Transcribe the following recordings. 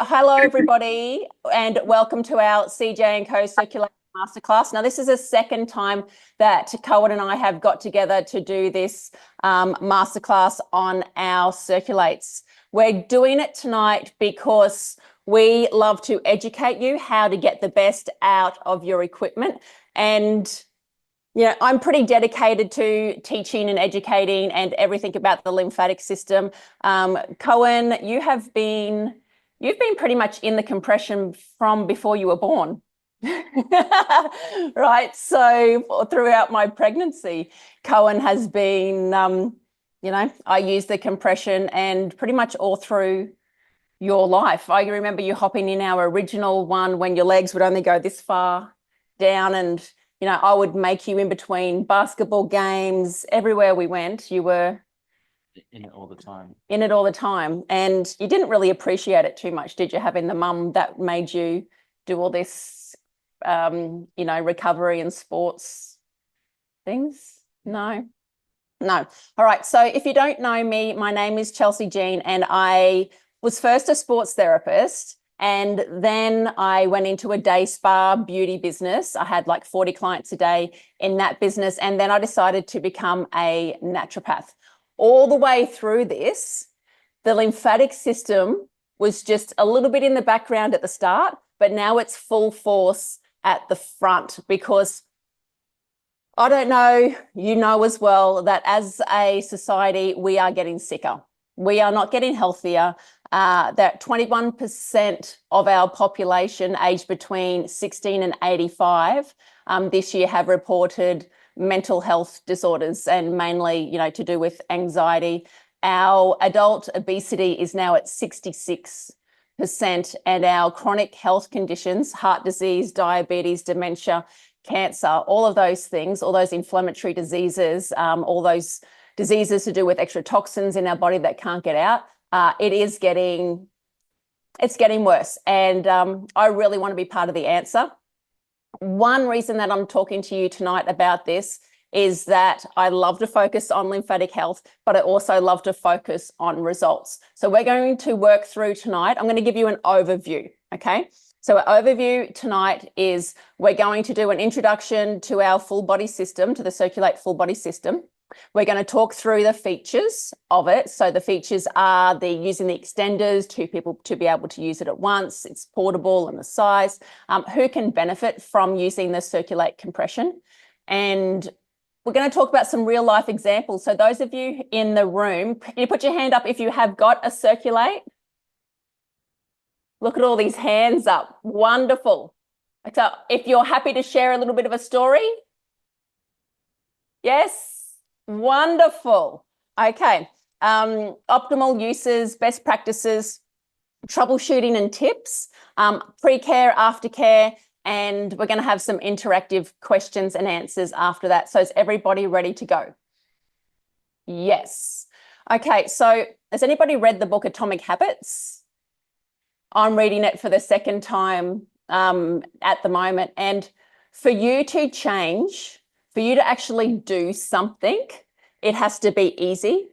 Hello, everybody, and welcome to our CJ&CO Circulate Masterclass. Now, this is the second time that Cohen and I have got together to do this masterclass on our circulates. We're doing it tonight because we love to educate you how to get the best out of your equipment. And I'm pretty dedicated to teaching and educating and everything about the lymphatic system. Cohen, you've been pretty much in the compression from before you were born. Right. So throughout my pregnancy, Cohen has been, I use the compression and pretty much all through your life. I remember you hopping in our original one when your legs would only go this far down, and I would make you in between basketball games. Everywhere we went, you were in it all the time. In it all the time. And you didn't really appreciate it too much, did you, having the mum that made you do all this, recovery and sports things? No. All right. So if you don't know me, my name is Chelsea Jean, and I was first a sports therapist. And then I went into a day spa beauty business. I had like 40 clients a day in that business. And then I decided to become a naturopath. All the way through this, the lymphatic system was just a little bit in the background at the start, but now it's full force at the front, because I don't know, you know as well, that as a society, we are getting sicker. We are not getting healthier. That 21% of our population aged between 16 and 85 this year have reported mental health disorders, and mainly, to do with anxiety. Our adult obesity is now at 66%, and our chronic health conditions, heart disease, diabetes, dementia, cancer, all of those things, all those inflammatory diseases, all those diseases to do with extra toxins in our body that can't get out, it's getting worse. And I really want to be part of the answer. One reason that I'm talking to you tonight about this is that I love to focus on lymphatic health, but I also love to focus on results. So we're going to work through tonight. I'm going to give you an overview, okay? So our overview tonight is we're going to do an introduction to our full body system, to the Circulate full body system. We're going to talk through the features of it. So the features are using the extenders, two people to be able to use it at once. It's portable and the size. Who can benefit from using the Circulate compression? And we're going to talk about some real life examples. So those of you in the room, can you put your hand up if you have got a Circulate? Look at all these hands up. Wonderful. So if you're happy to share a little bit of a story. Yes. Wonderful. Okay. Optimal uses, best practices, troubleshooting and tips, pre-care, aftercare, and we're going to have some interactive questions and answers after that. So is everybody ready to go? Yes. Okay. So has anybody read the book Atomic Habits? I'm reading it for the second time at the moment. And for you to change, for you to actually do something, it has to be easy.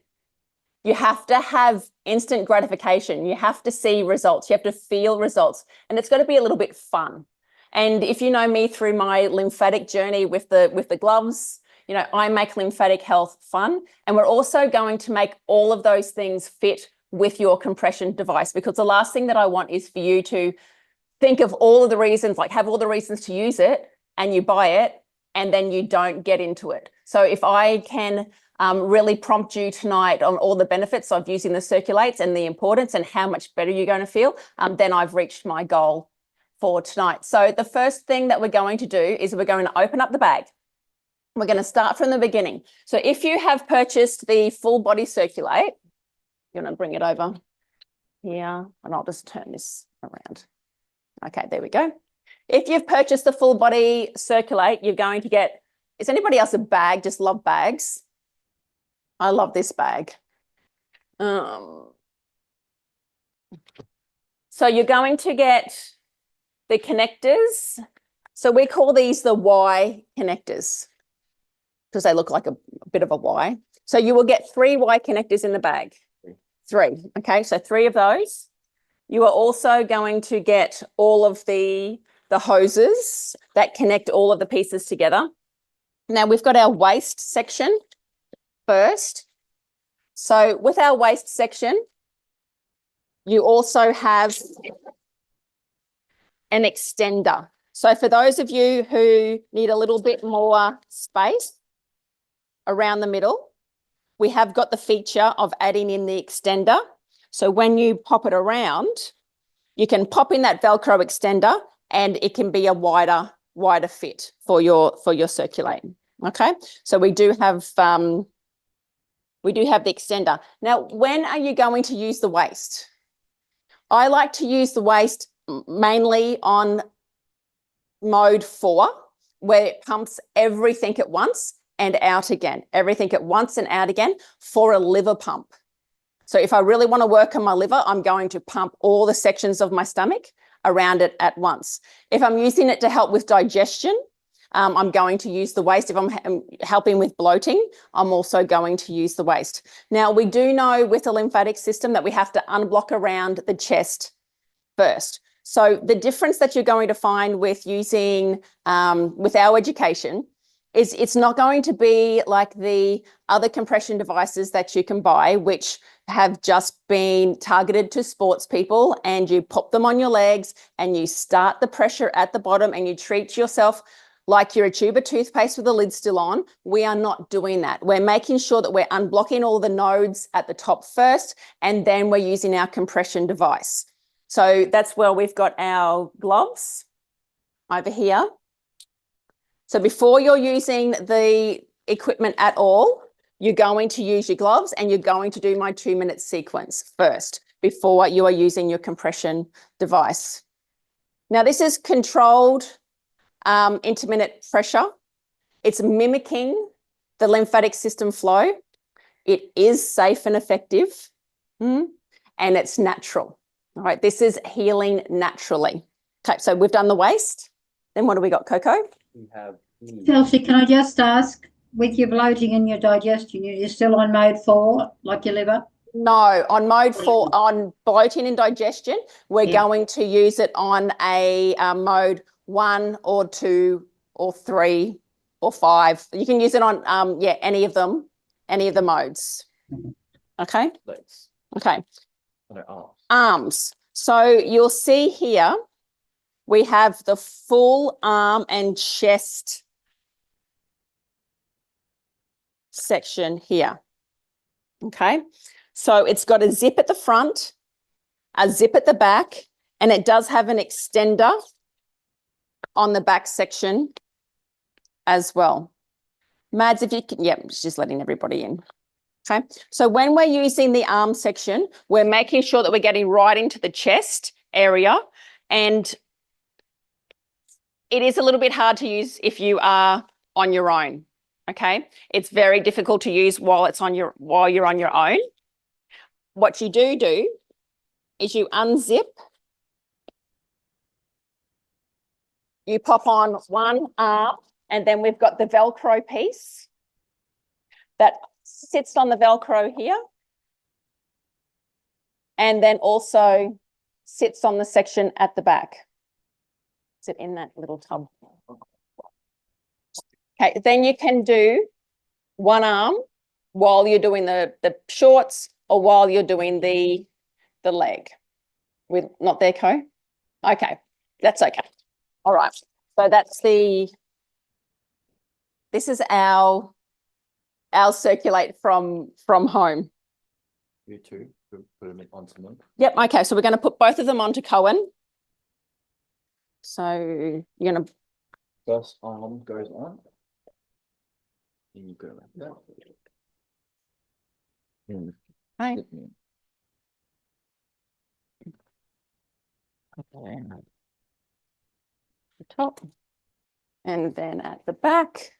You have to have instant gratification. You have to see results. You have to feel results. And it's got to be a little bit fun. And if you know me through my lymphatic journey with the gloves, I make lymphatic health fun. And we're also going to make all of those things fit with your compression device, because the last thing that I want is for you to think of all of the reasons, like have all the reasons to use it, and you buy it, and then you don't get into it. So if I can really prompt you tonight on all the benefits of using the Circulates and the importance and how much better you're going to feel, then I've reached my goal for tonight. So the first thing that we're going to do is we're going to open up the bag. We're going to start from the beginning. So if you have purchased the full body Circulate, you're going to bring it over here, and I'll just turn this around. Okay, there we go. If you've purchased the full body Circulate, you're going to get, is anybody else a bag? Just love bags. I love this bag. So you're going to get the connectors. So we call these the Y connectors because they look like a bit of a Y. So you will get 3 Y connectors in the bag. 3. Okay, so 3 of those. You are also going to get all of the hoses that connect all of the pieces together. Now we've got our waist section first. So with our waist section, you also have an extender. So for those of you who need a little bit more space around the middle, we have got the feature of adding in the extender. So when you pop it around, you can pop in that Velcro extender and it can be a wider fit for your Circulate. Okay, so we do have the extender. Now, when are you going to use the waist? I like to use the waist mainly on mode 4, where it pumps everything at once and out again, everything at once and out again for a liver pump. So if I really want to work on my liver, I'm going to pump all the sections of my stomach around it at once. If I'm using it to help with digestion, I'm going to use the waist. If I'm helping with bloating, I'm also going to use the waist. Now, we do know with the lymphatic system that we have to unblock around the chest first. So the difference that you're going to find with using, with our education, is it's not going to be like the other compression devices that you can buy, which have just been targeted to sports people, and you pop them on your legs and you start the pressure at the bottom and you treat yourself like you're a tube of toothpaste with the lid still on. We are not doing that. We're making sure that we're unblocking all the nodes at the top first, and then we're using our compression device. So that's where we've got our gloves over here. So before you're using the equipment at all, you're going to use your gloves and you're going to do my 2-minute sequence first before you are using your compression device. Now, this is controlled intermittent pressure. It's mimicking the lymphatic system flow. It is safe and effective, and it's natural. All right, this is healing naturally. Okay, so we've done the waist. Then what do we got, Coco? We have Chelsea, can I just ask, with your bloating and your digestion, you're still on mode 4, like your liver? No, on mode 4, on bloating and digestion, we're going to use it on a mode 1 or 2 or 3 or 5. You can use it on, any of them, any of the modes. Okay? legs. Okay. No, arms. Arms. So you'll see here, we have the full arm and chest section here. Okay. So it's got a zip at the front, a zip at the back, and it does have an extender on the back section as well. Mads, if you can, it's just letting everybody in. Okay. So when we're using the arm section, we're making sure that we're getting right into the chest area, and it is a little bit hard to use if you are on your own. Okay. It's very difficult to use while you're on your own. What you do is you unzip, you pop on one arm, and then we've got the Velcro piece that sits on the Velcro here, and then also sits on the section at the back. Sit in that little tub. Okay, then you can do one arm while you're doing the shorts or while you're doing the leg. We're not there, Co? Okay, that's okay. All right, so this is our Circulate from home. You two, put them onto them. Yep, okay, so we're going to put both of them onto Cohen. So you're going to... First arm goes on. And you go like that. Hi. The top, and then at the back.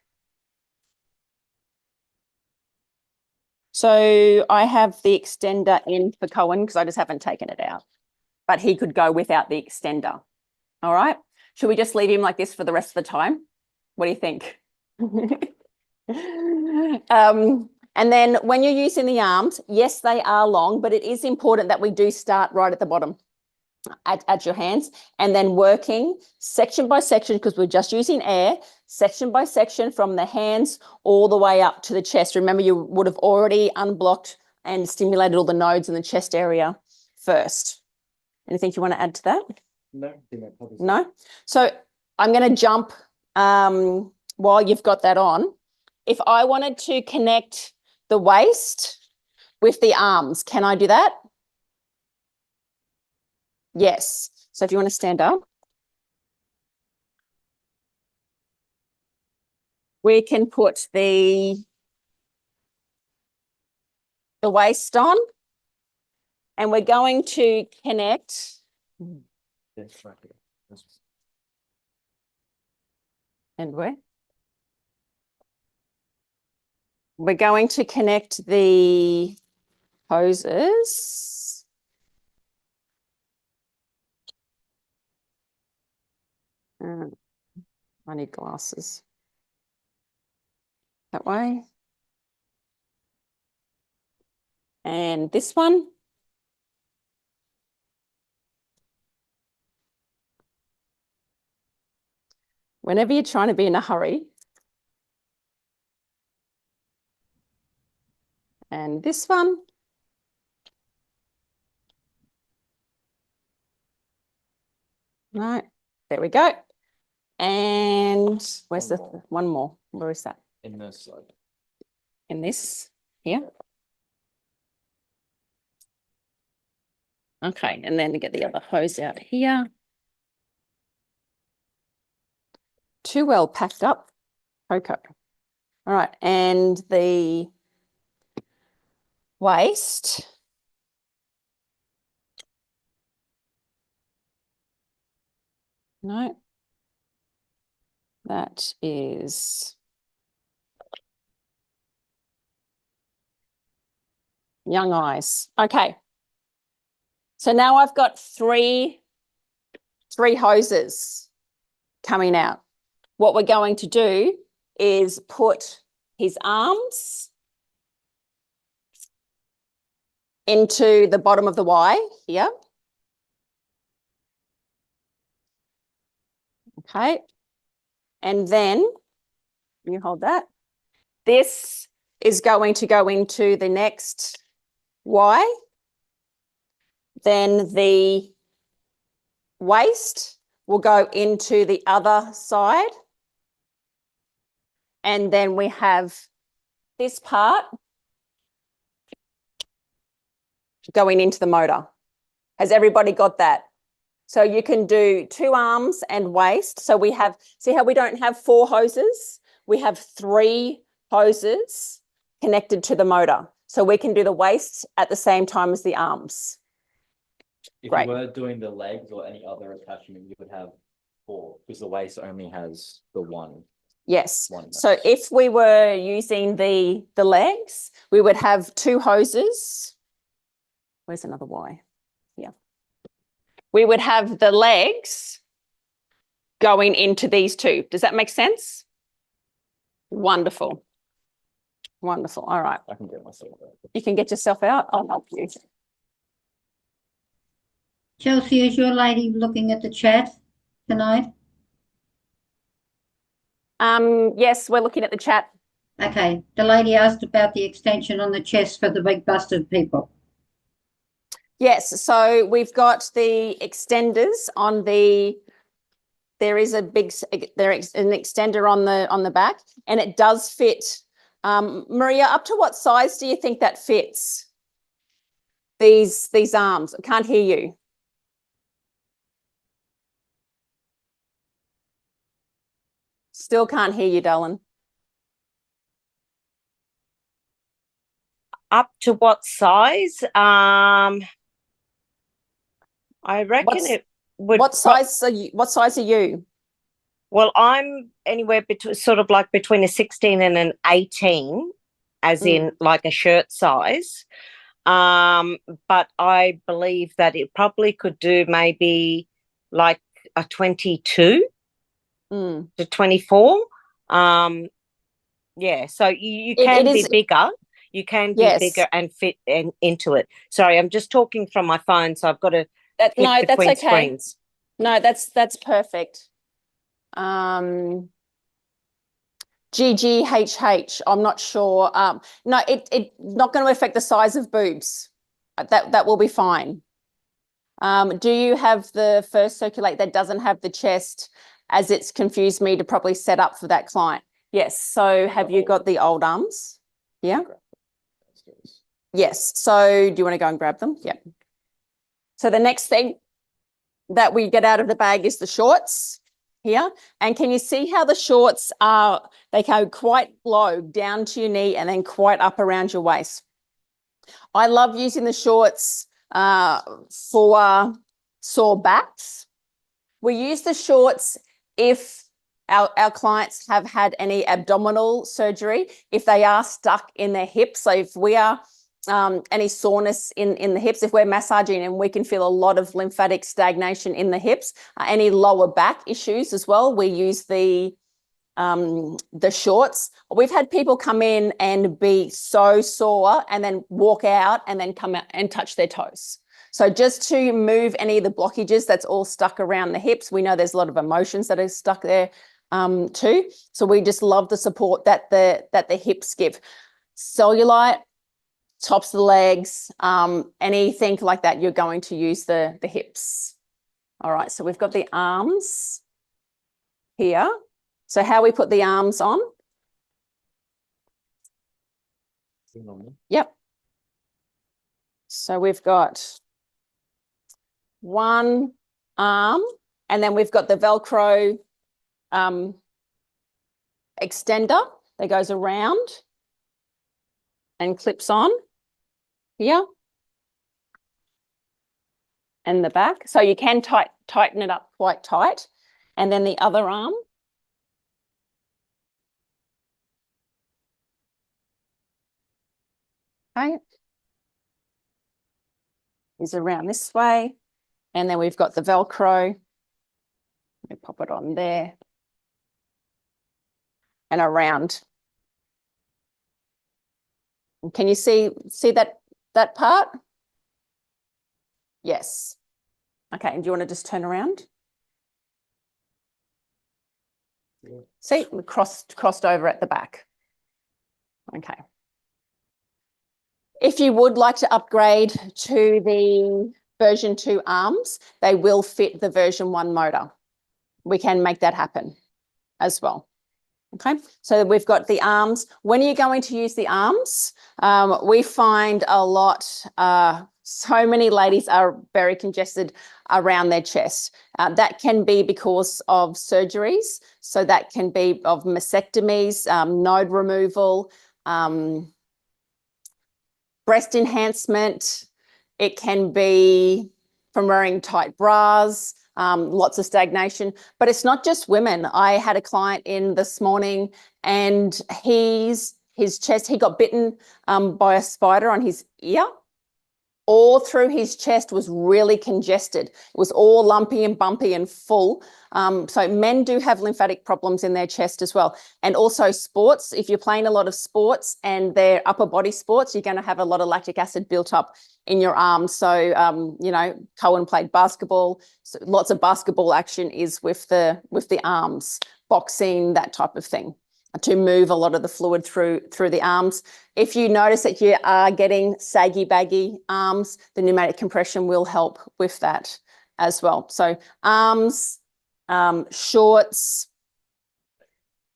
So I have the extender in for Cohen because I just haven't taken it out, but he could go without the extender. All right. Should we just leave him like this for the rest of the time? What do you think? And then when you're using the arms, yes, they are long, but it is important that we do start right at the bottom. at your hands, and then working section by section, because we're just using air, section by section from the hands all the way up to the chest. Remember, you would have already unblocked and stimulated all the nodes in the chest area first. Anything you want to add to that? No, I think that covers it. No? So I'm going to jump while you've got that on. If I wanted to connect the waist with the arms, can I do that? Yes. So if you want to stand up, we can put the waist on, and we're going to connect. Yes, right here. That's- And where? We're going to connect the hoses. I need glasses. That way. And this one. Whenever you're trying to be in a hurry. And this one. No, there we go. And where's One the more. one more? Where is that? In this side. In this here. Okay, and then get the other hose out here. Too well packed up, Coco. All right, and the waist. No, that is young eyes. Okay. So now I've got three hoses coming out. What we're going to do is put his arms into the bottom of the Y here. Okay. And then you hold that. This is going to go into the next Y. Then the waist will go into the other side. And then we have this part going into the motor. Has everybody got that? So you can do 2 arms and waist. So we have, see how we don't have 4 hoses? We have 3 hoses connected to the motor. So we can do the waist at the same time as the arms. If Great. you were doing the legs or any other attachment, you would have 4, because the waist only has the one. Yes. One So hose. if we were using the legs, we would have 2 hoses. Where's another Y? Yeah. We would have the legs going into these 2. Does that make sense? Wonderful. Wonderful. All right. I can get myself out. You can get yourself out. I'll help you. Chelsea, is your lady looking at the chat tonight? Yes, we're looking at the chat. Okay, the lady asked about the extension on the chest for the big busted people. Yes, so we've got the extenders on the, there is a big, there is an extender on the back, and it does fit. Maria, up to what size do you think that fits? These arms. I can't hear you. Still can't hear you, darling. Up to what size? I reckon it would. What size are you? What size are you? Well, I'm anywhere between sort of like between a 16 and an 18, as in like a shirt size. But I believe that it probably could do maybe like a 22 to 24. Yeah, so you can be bigger. You can be bigger and fit into it. Sorry, I'm just talking from my phone, so I've got to No, that's between okay. screens. No, that's perfect. GGHH, I'm not sure. No, it not going to affect the size of boobs. That will be fine. Do you have the first Circulate that doesn't have the chest, as it's confused me to probably set up for that client? Yes. So have you got the old arms? Yeah. Yes. So do you want to go and grab them? Yep. So the next thing that we get out of the bag is the shorts here. And can you see how the shorts are, they go quite low down to your knee and then quite up around your waist. I love using the shorts for sore backs. We use the shorts if our clients have had any abdominal surgery, if they are stuck in their hips. So if we are any soreness in the hips, if we're massaging and we can feel a lot of lymphatic stagnation in the hips, any lower back issues as well, we use the shorts. We've had people come in and be so sore and then walk out and then come out and touch their toes. So just to move any of the blockages that's all stuck around the hips. We know there's a lot of emotions that are stuck there too. So we just love the support that the hips give. Cellulite, tops of the legs, anything like that, you're going to use the hips. All right, so we've got the arms here. So how we put the arms on? Yep. So we've got one arm, and then we've got the Velcro extender that goes around and clips on here and the back. So you can tighten it up quite tight. And then the other arm. Okay. Is around this way. And then we've got the Velcro. Let me pop it on there. And around. Can you see that part? Yes. Okay, and do you want to just turn around? Yeah. See, we crossed over at the back. Okay. If you would like to upgrade to the version 2 arms, they will fit the version 1 motor. We can make that happen as well. Okay, so we've got the arms. When are you going to use the arms? We find a lot, so many ladies are very congested around their chest. That can be because of surgeries. So that can be of mastectomies, node removal, breast enhancement. It can be from wearing tight bras, lots of stagnation, but it's not just women. I had a client in this morning and his chest, he got bitten by a spider on his ear. All through his chest was really congested. It was all lumpy and bumpy and full. So men do have lymphatic problems in their chest as well. And also sports, if you're playing a lot of sports and they're upper body sports, you're going to have a lot of lactic acid built up in your arms. So, you know, Cohen played basketball. So lots of basketball action is with the arms, boxing, that type of thing, to move a lot of the fluid through the arms. If you notice that you are getting saggy, baggy arms, the pneumatic compression will help with that as well. So arms, shorts,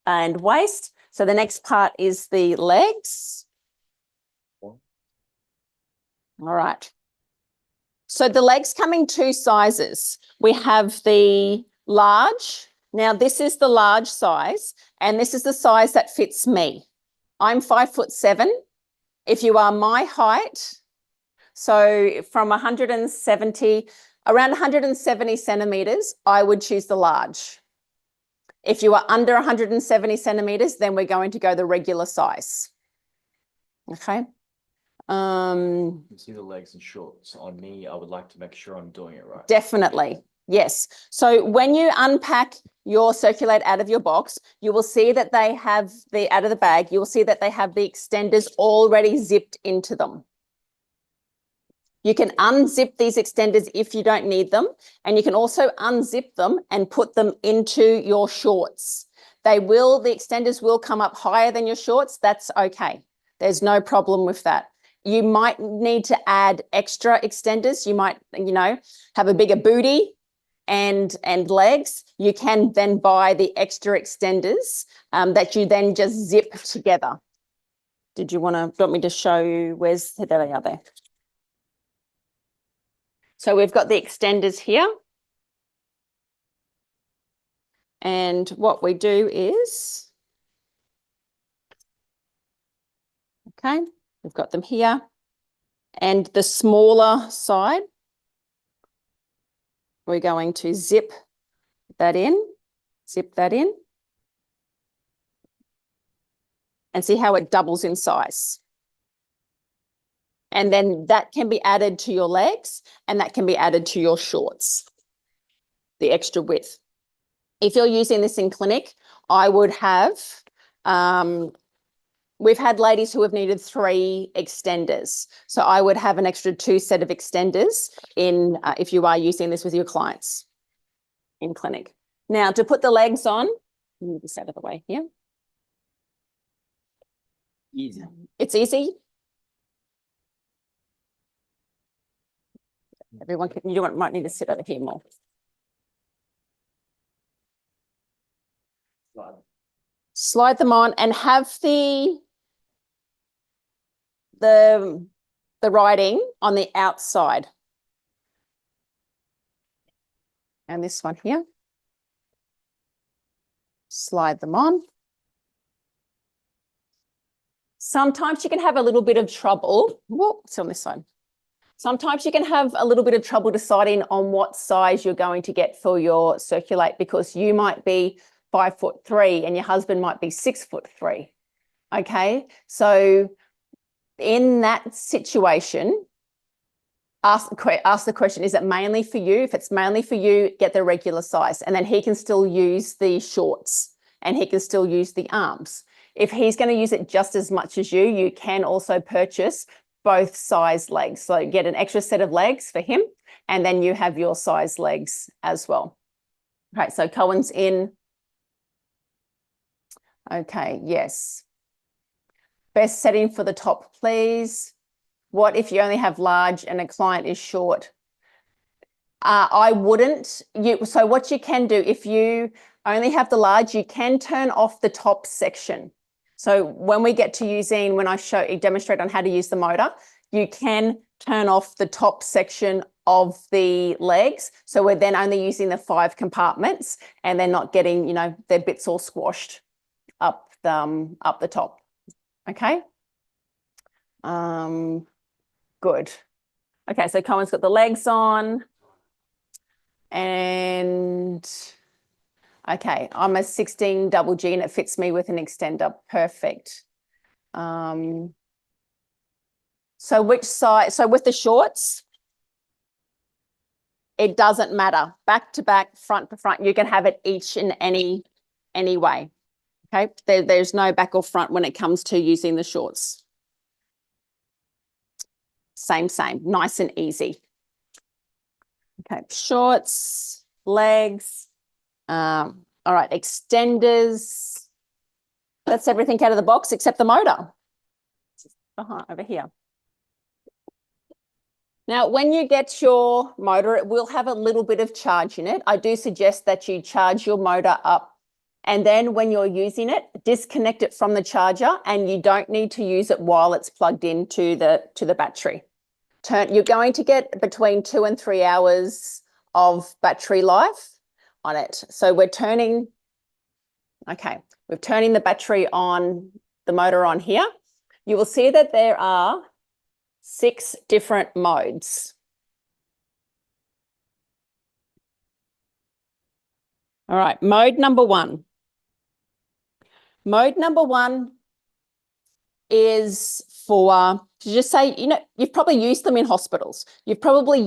and waist. So the next part is the legs. All right. So the legs come in 2 sizes. We have the large. Now this is the large size, and this is the size that fits me. I'm 5'7". If you are my height, so from 170, around 170 centimeters, I would choose the large. If you are under 170 centimeters, then we're going to go the regular size. Okay. You can see the legs and shorts on me. I would like to make sure I'm doing it right. Definitely. Yes. So when you unpack your Circulate out of your box, you will see that they have out of the bag, you will see that they have the extenders already zipped into them. You can unzip these extenders if you don't need them, and you can also unzip them and put them into your shorts. The extenders will come up higher than your shorts. That's okay. There's no problem with that. You might need to add extra extenders. You might, have a bigger booty and legs. You can then buy the extra extenders that you then just zip together. Do you want me to show you? There they are there. So we've got the extenders here. And what we do is, okay, we've got them here. And the smaller side, we're going to zip that in, and see how it doubles in size. And then that can be added to your legs and that can be added to your shorts, the extra width. If you're using this in clinic, I would have, we've had ladies who have needed 3 extenders. So I would have an extra 2 set of extenders in if you are using this with your clients in clinic. Now to put the legs on, move this out of the way here. Easy. It's easy. Everyone can, might need to sit over here more. Slide them on and have the writing on the outside. And this one here. Slide them on. Sometimes you can have a little bit of trouble. Whoa, it's on this side. Sometimes you can have a little bit of trouble deciding on what size you're going to get for your Circulate, because you might be 5'3" and your husband might be 6'3". Okay, so in that situation, ask the question, is it mainly for you? If it's mainly for you, get the regular size, and then he can still use the shorts and he can still use the arms. If he's going to use it just as much as you can also purchase both size legs. So get an extra set of legs for him, and then you have your size legs as well. Right, so Cohen's in. Okay, yes. Best setting for the top, please. What if you only have large and a client is short? I wouldn't. So what you can do, if you only have the large, you can turn off the top section. So when we get to using, when I demonstrate on how to use the motor, you can turn off the top section of the legs. So we're then only using the 5 compartments, and they're not getting, their bits all squashed up the top. Okay. Good. Okay, so Cohen's got the legs on, and okay, I'm a 16 double G and it fits me with an extender. Perfect. So which side? So with the shorts, it doesn't matter. Back to back, front to front. You can have it each in any way. Okay, there's no back or front when it comes to using the shorts. Same, nice and easy. Okay, shorts, legs. All right, extenders. That's everything out of the box except the motor. Over here. Now, when you get your motor, it will have a little bit of charge in it. I do suggest that you charge your motor up, and then when you're using it, disconnect it from the charger, and you don't need to use it while it's plugged into the battery. You're going to get between 2 and 3 hours of battery life on it. So we're turning the battery on, the motor on here. You will see that there are 6 different modes. All right, mode number 1. Mode number 1 is for to just say, you've probably used them in hospitals. You've probably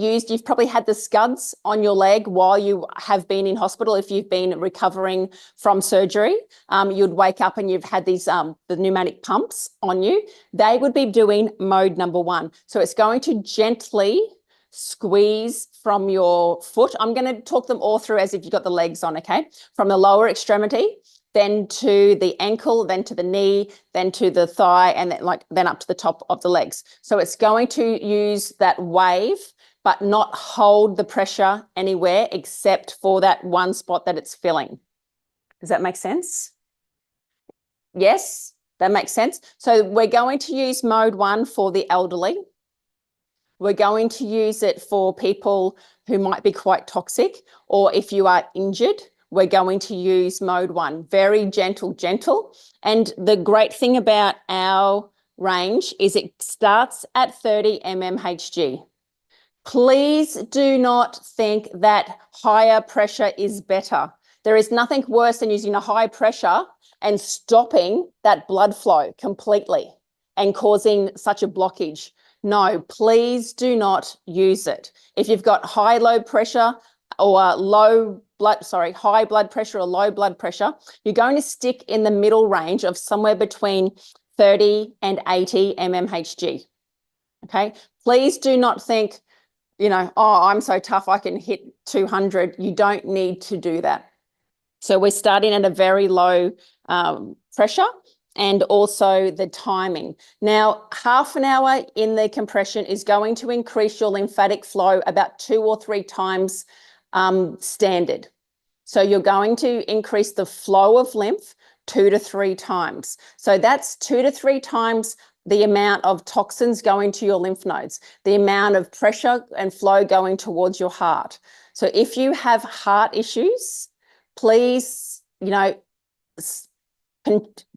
had the scuds on your leg while you have been in hospital. If you've been recovering from surgery, you'd wake up and you've had these, the pneumatic pumps on you. They would be doing mode number 1. So it's going to gently squeeze from your foot. I'm going to talk them all through as if you've got the legs on, okay? From the lower extremity, then to the ankle, then to the knee, then to the thigh, and then up to the top of the legs. So it's going to use that wave, but not hold the pressure anywhere except for that one spot that it's filling. Does that make sense? Yes, that makes sense. So we're going to use mode 1 for the elderly. We're going to use it for people who might be quite toxic, or if you are injured, we're going to use mode 1, very gentle. And the great thing about our range is it starts at 30 mmHg. Please do not think that higher pressure is better. There is nothing worse than using a high pressure and stopping that blood flow completely and causing such a blockage. No, please do not use it. If you've got high blood pressure or high blood pressure or low blood pressure, you're going to stick in the middle range of somewhere between 30 and 80 mmHg. Okay, please do not think, oh, I'm so tough, I can hit 200. You don't need to do that. So we're starting at a very low pressure, and also the timing. Now, half an hour in the compression is going to increase your lymphatic flow about 2 or 3 times standard. So you're going to increase the flow of lymph 2 to 3 times. So that's 2 to 3 times the amount of toxins going to your lymph nodes, the amount of pressure and flow going towards your heart. So if you have heart issues, please,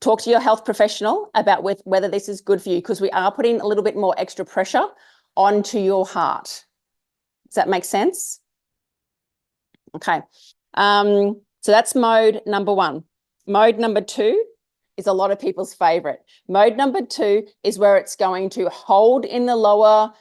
talk to your health professional about whether this is good for you, because we are putting a little bit more extra pressure onto your heart. Does that make sense? Okay. So that's mode number 1. Mode number 2 is a lot of people's favorite. Mode number 2 is where it's going to hold in the lower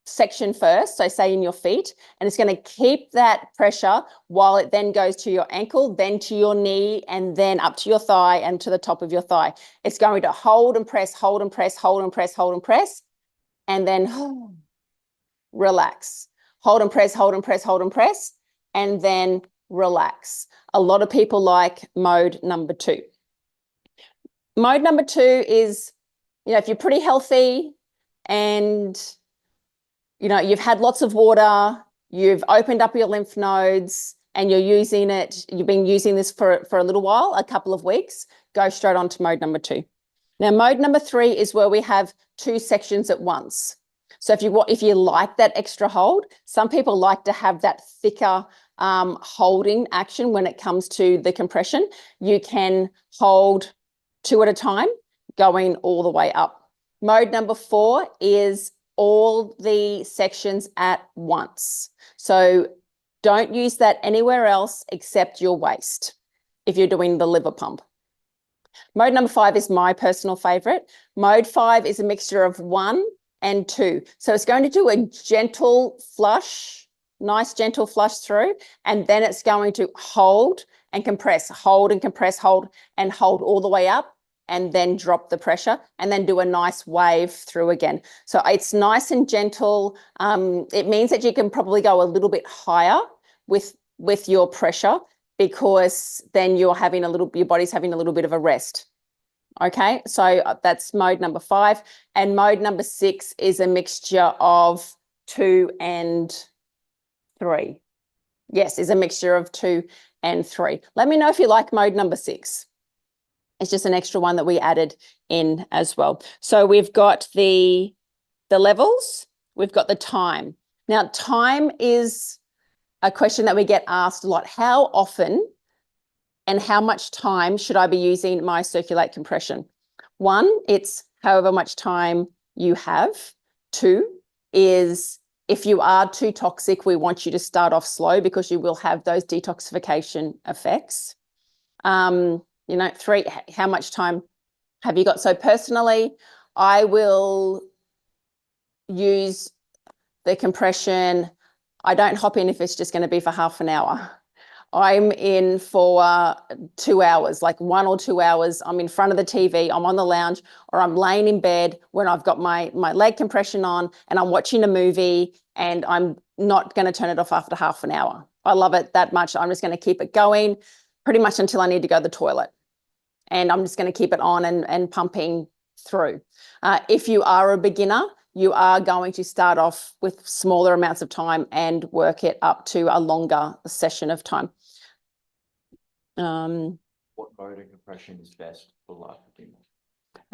section first, so say in your feet, and it's going to keep that pressure while it then goes to your ankle, then to your knee, and then up to your thigh and to the top of your thigh. It's going to hold and press, hold and press, hold and press, hold and press, and then relax. Hold and press, hold and press, hold and press, and then relax. A lot of people like mode number 2. Mode number 2 is, if you're pretty healthy and you've had lots of water, you've opened up your lymph nodes, and you've been using this for a little while, a couple of weeks, go straight on to mode number 2. Now, mode number 3 is where we have 2 sections at once. So if you like that extra hold, some people like to have that thicker holding action when it comes to the compression. You can hold 2 at a time, going all the way up. Mode number 4 is all the sections at once. So don't use that anywhere else except your waist if you're doing the liver pump. Mode number 5 is my personal favorite. Mode 5 is a mixture of 1 and 2. So it's going to do a gentle flush, nice gentle flush through, and then it's going to hold and compress, hold and compress, hold and hold all the way up, and then drop the pressure, and then do a nice wave through again. So it's nice and gentle. It means that you can probably go a little bit higher with your pressure, because then your body's having a little bit of a rest. Okay, so that's mode number 5. And mode number 6 is a mixture of 2 and 3. Yes, is a mixture of 2 and 3. Let me know if you like mode number 6. It's just an extra one that we added in as well. So we've got the levels, we've got the time. Now, time is a question that we get asked a lot. How often and how much time should I be using my Circulate compression? 1, it's however much time you have. 2 is if you are too toxic, we want you to start off slow, because you will have those detoxification effects. 3, how much time have you got? So personally, I will use the compression. I don't hop in if it's just going to be for half an hour. I'm in for 2 hours, like 1 or 2 hours. I'm in front of the TV, I'm on the lounge, or I'm laying in bed when I've got my leg compression on and I'm watching a movie, and I'm not going to turn it off after half an hour. I love it that much. I'm just going to keep it going pretty much until I need to go to the toilet. And I'm just going to keep it on and pumping through. If you are a beginner, you are going to start off with smaller amounts of time and work it up to a longer session of time. What mode of compression is best for lipedema?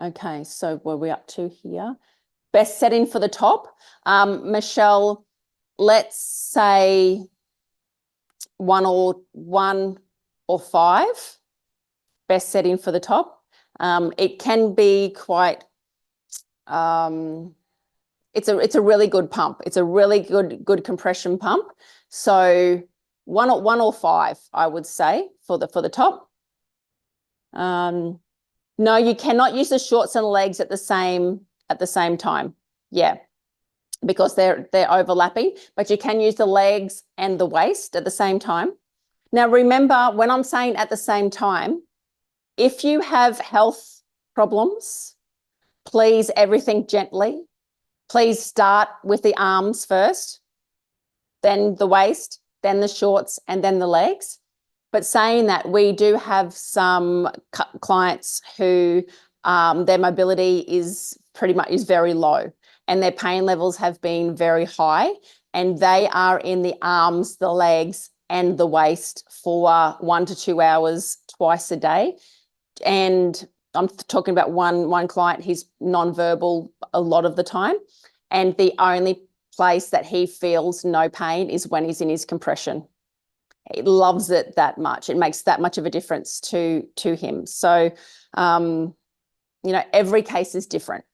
Okay, so what are we up to here? Best setting for the top. Michelle, let's say 1 or 5. Best setting for the top. It can be quite, it's a really good pump. It's a really good compression pump. So 1 or 5, I would say, for the top. No, you cannot use the shorts and legs at the same time. Yeah, because they're overlapping, but you can use the legs and the waist at the same time. Now, remember, when I'm saying at the same time, if you have health problems, please, everything gently. Please start with the arms first, then the waist, then the shorts, and then the legs. But saying that, we do have some clients who their mobility is very low, and their pain levels have been very high, and they are in the arms, the legs, and the waist for 1 to 2 hours twice a day. And I'm talking about one client, he's nonverbal a lot of the time, and the only place that he feels no pain is when he's in his compression. He loves it that much. It makes that much of a difference to him. So, every case is different.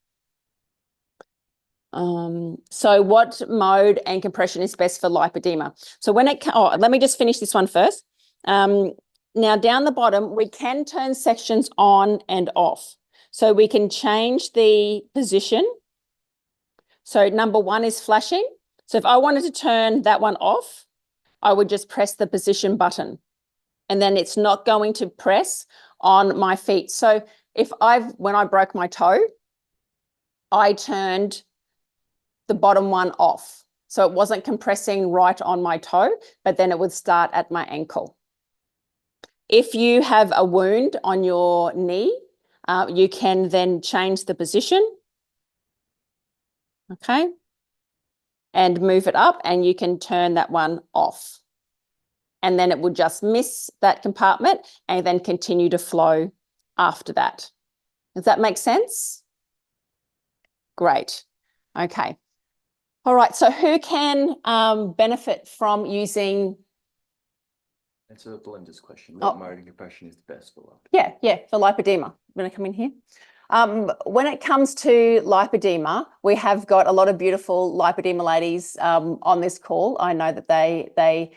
So what mode and compression is best for lipedema? So let me just finish this one first. Now down the bottom, we can turn sections on and off. So we can change the position. So number 1 is flashing. So if I wanted to turn that one off, I would just press the position button, and then it's not going to press on my feet. So when I broke my toe, I turned the bottom one off. So it wasn't compressing right on my toe, but then it would start at my ankle. If you have a wound on your knee, you can then change the position. Okay. And move it up, and you can turn that one off. And then it will just miss that compartment and then continue to flow after that. Does that make sense? Great. Okay. All right. So who can benefit from using? Answer Belinda's question. What mode of compression is the best for lipedema? Yeah, for lipedema. I'm going to come in here. When it comes to lipedema, we have got a lot of beautiful lipedema ladies on this call. I know that they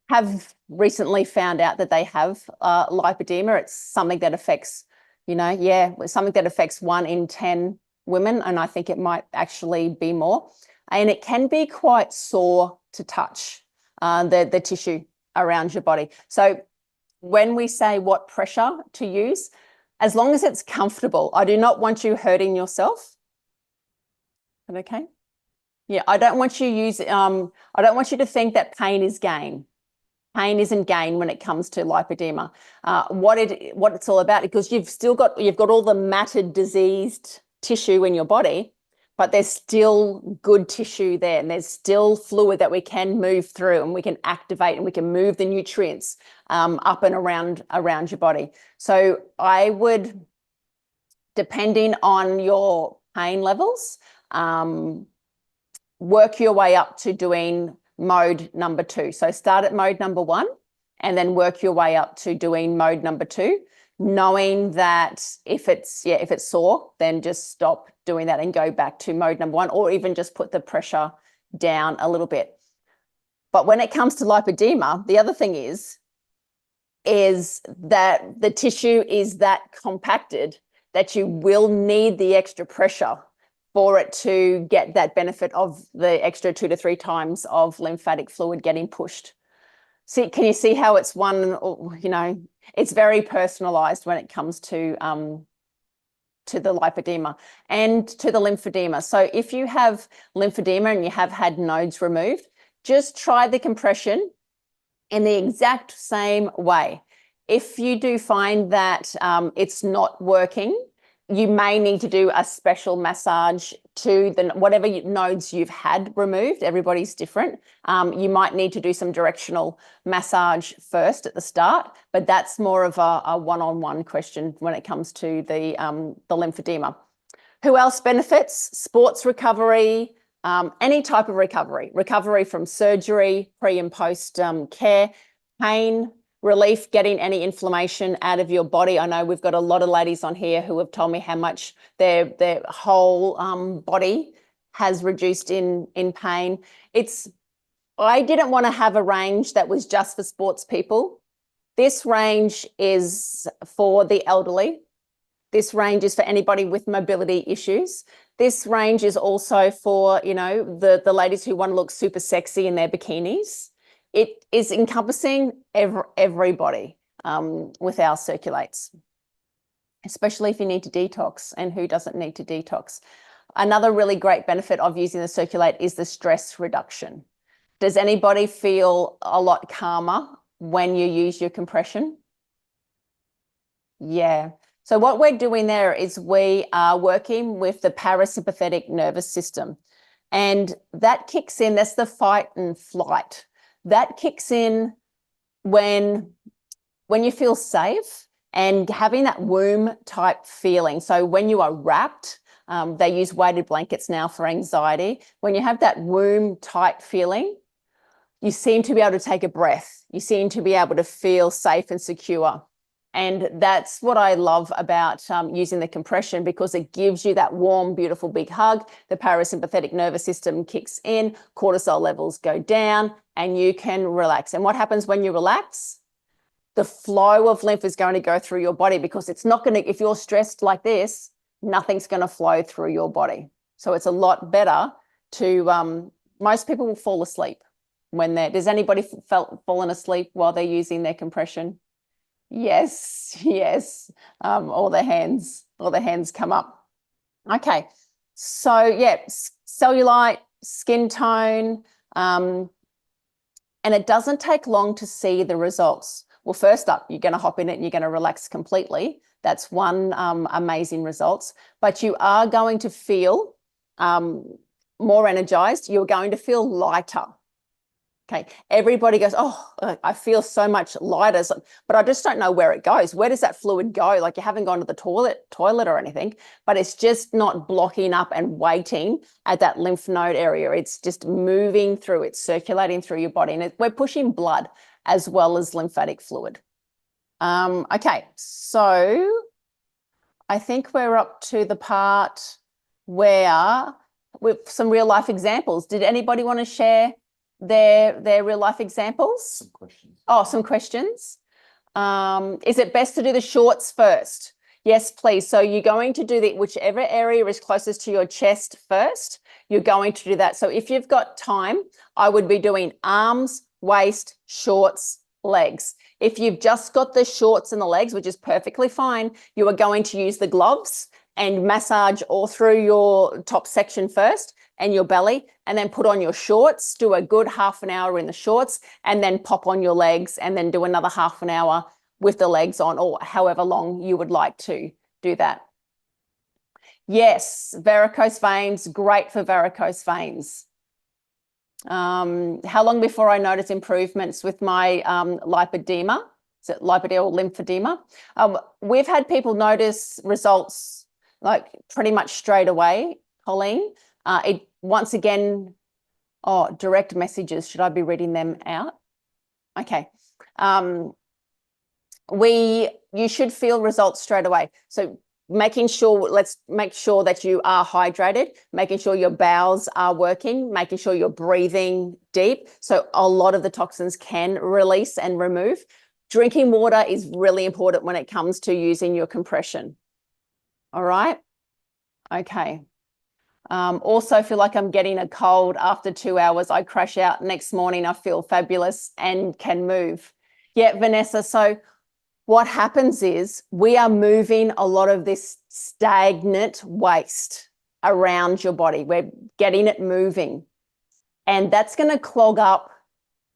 have recently found out that they have lipedema. It's something that affects, something that affects 1 in 10 women, and I think it might actually be more. And it can be quite sore to touch the tissue around your body. So when we say what pressure to use, as long as it's comfortable, I do not want you hurting yourself. Is that okay? Yeah, I don't want you to think that pain is gain. Pain isn't gain when it comes to lipedema. What it's all about, because you've got all the matted, diseased tissue in your body, but there's still good tissue there, and there's still fluid that we can move through, and we can activate, and we can move the nutrients up and around your body. So I would, depending on your pain levels, work your way up to doing mode number 2. So start at mode number 1 and then work your way up to doing mode number 2, knowing that if it's sore, then just stop doing that and go back to mode number 1, or even just put the pressure down a little bit. But when it comes to lipedema, the other thing is that the tissue is that compacted that you will need the extra pressure for it to get that benefit of the extra 2 to 3 times of lymphatic fluid getting pushed. See, can you see how it's one, you know, it's very personalized when it comes to the lipedema and to the lymphedema. So if you have lymphedema and you have had nodes removed, just try the compression in the exact same way. If you do find that it's not working, you may need to do a special massage to the whatever nodes you've had removed. Everybody's different. You might need to do some directional massage first at the start, but that's more of a one-on-one question when it comes to the lymphedema. Who else benefits? Sports recovery, any type of recovery from surgery, pre and post care, pain relief, getting any inflammation out of your body. I know we've got a lot of ladies on here who have told me how much their whole body has reduced in pain. I didn't want to have a range that was just for sports people. This range is for the elderly. This range is for anybody with mobility issues. This range is also for, you know, the ladies who want to look super sexy in their bikinis. It is encompassing everybody with our circulates, especially if you need to detox, and who doesn't need to detox. Another really great benefit of using the circulate is the stress reduction. Does anybody feel a lot calmer when you use your compression? Yeah. So what we're doing there is we are working with the parasympathetic nervous system, and that kicks in. That's the fight and flight. That kicks in when you feel safe and having that womb type feeling. So when you are wrapped, they use weighted blankets now for anxiety. When you have that womb tight feeling, you seem to be able to take a breath. You seem to be able to feel safe and secure. And that's what I love about using the compression, because it gives you that warm, beautiful, big hug. The parasympathetic nervous system kicks in, cortisol levels go down, and you can relax. And what happens when you relax? The flow of lymph is going to go through your body, because it's not going to, if you're stressed like this, nothing's going to flow through your body. So it's a lot better most people will fall asleep when does anybody fallen asleep while they're using their compression? Yes. All the hands come up. Okay. So yeah, cellulite, skin tone, and it doesn't take long to see the results. Well, first up, you're going to hop in it and you're going to relax completely. That's one amazing results. But you are going to feel more energized. You're going to feel lighter. Okay, everybody goes, oh, I feel so much lighter, but I just don't know where it goes. Where does that fluid go? Like, you haven't gone to the toilet or anything, but it's just not blocking up and waiting at that lymph node area. It's just moving through, it's circulating through your body, and we're pushing blood as well as lymphatic fluid. Okay, so I think we're up to the part where with some real life examples. Did anybody want to share their real life examples? Some questions. Oh, some questions. Is it best to do the shorts first? Yes, please. So you're going to do whichever area is closest to your chest first, you're going to do that. So if you've got time, I would be doing arms, waist, shorts, legs. If you've just got the shorts and the legs, which is perfectly fine, you are going to use the gloves and massage all through your top section first and your belly, and then put on your shorts, do a good half an hour in the shorts, and then pop on your legs, and then do another half an hour with the legs on, or however long you would like to do that. Yes, varicose veins, great for varicose veins. How long before I notice improvements with my lipedema? Is it lipedema or lymphedema? We've had people notice results like pretty much straight away, Colleen. Once again, direct messages. Should I be reading them out? Okay. You should feel results straight away. So let's make sure that you are hydrated, making sure your bowels are working, making sure you're breathing deep. So a lot of the toxins can release and remove. Drinking water is really important when it comes to using your compression. All right. Okay. Also feel like I'm getting a cold after 2 hours. I crash out. Next morning, I feel fabulous and can move. Yeah, Vanessa. So what happens is we are moving a lot of this stagnant waste around your body. We're getting it moving. And that's going to clog up,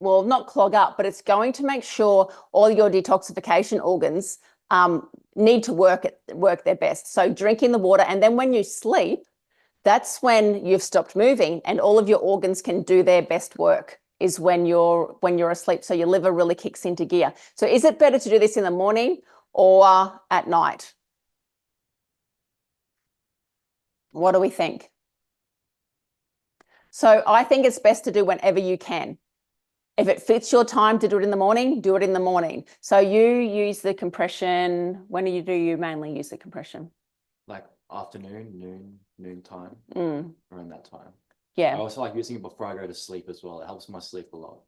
well, not clog up, but it's going to make sure all your detoxification organs need to work their best. So drinking the water, and then when you sleep, that's when you've stopped moving and all of your organs can do their best work, is when you're asleep. So your liver really kicks into gear. So is it better to do this in the morning or at night? What do we think? So I think it's best to do whenever you can. If it fits your time to do it in the morning, do it in the morning. So you use the compression. When do you mainly use the compression? Like afternoon, noon time, around that time. Yeah. I also like using it before I go to sleep as well. It helps my sleep a lot.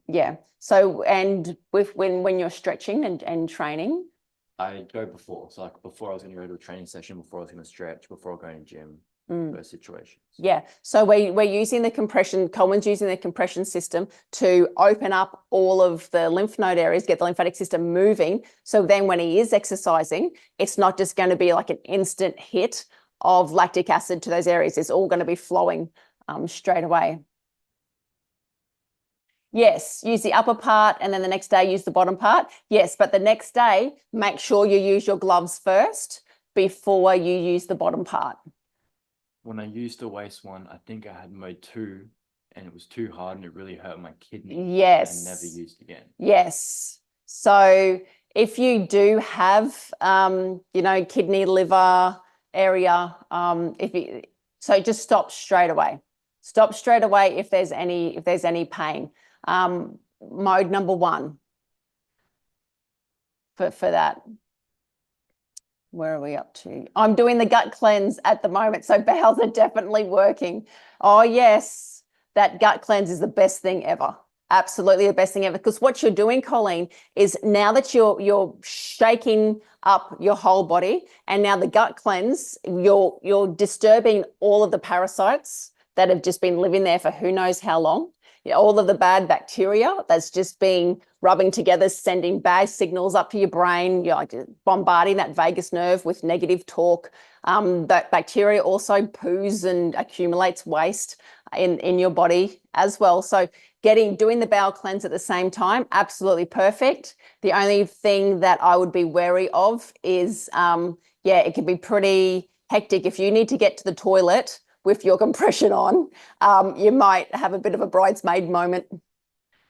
Yeah. So, and when you're stretching and training? I go before. So like before I was going to go to a training session, before I was going to stretch, before going to gym, those situations. Yeah. So we're using the compression, Coleman's using the compression system to open up all of the lymph node areas, get the lymphatic system moving. So then when he is exercising, it's not just going to be like an instant hit of lactic acid to those areas. It's all going to be flowing straight away. Yes, use the upper part and then the next day use the bottom part. Yes, but the next day, make sure you use your gloves first before you use the bottom part. When I used the waist one, I think I had mode 2 and it was too hard and it really hurt my kidney. Yes. And never used again. Yes. So if you do have, kidney, liver area, so just stop straight away. Stop straight away if there's any pain. Mode number 1 for that. Where are we up to? I'm doing the gut cleanse at the moment, so bowels are definitely working. Oh yes, that gut cleanse is the best thing ever. Absolutely the best thing ever. Because what you're doing, Colleen, is now that you're shaking up your whole body, and now the gut cleanse, you're disturbing all of the parasites that have just been living there for who knows how long. All of the bad bacteria that's just been rubbing together, sending bad signals up to your brain. You're like bombarding that vagus nerve with negative talk. That bacteria also poos and accumulates waste in your body as well. So doing the bowel cleanse at the same time, absolutely perfect. The only thing that I would be wary of is, it can be pretty hectic. If you need to get to the toilet with your compression on, you might have a bit of a bridesmaid moment,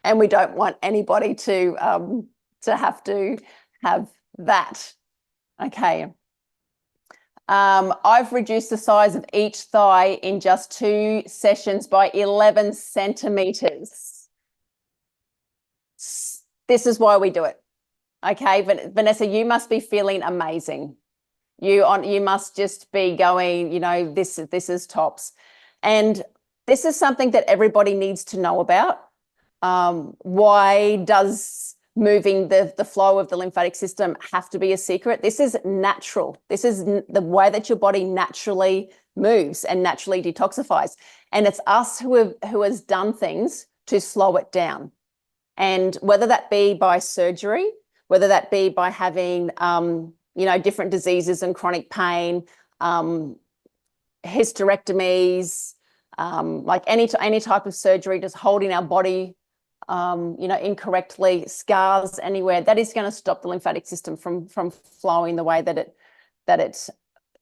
and we don't want anybody to have to have that. Okay. I've reduced the size of each thigh in just 2 sessions by 11 centimeters. This is why we do it. Okay, Vanessa, you must be feeling amazing. You must just be going, this is tops. And this is something that everybody needs to know about. Why does moving the flow of the lymphatic system have to be a secret? This is natural. This is the way that your body naturally moves and naturally detoxifies. And it's us who has done things to slow it down. And whether that be by surgery, whether that be by having different diseases and chronic pain, hysterectomies, like any type of surgery, just holding our body, incorrectly, scars anywhere, that is going to stop the lymphatic system from flowing the way that it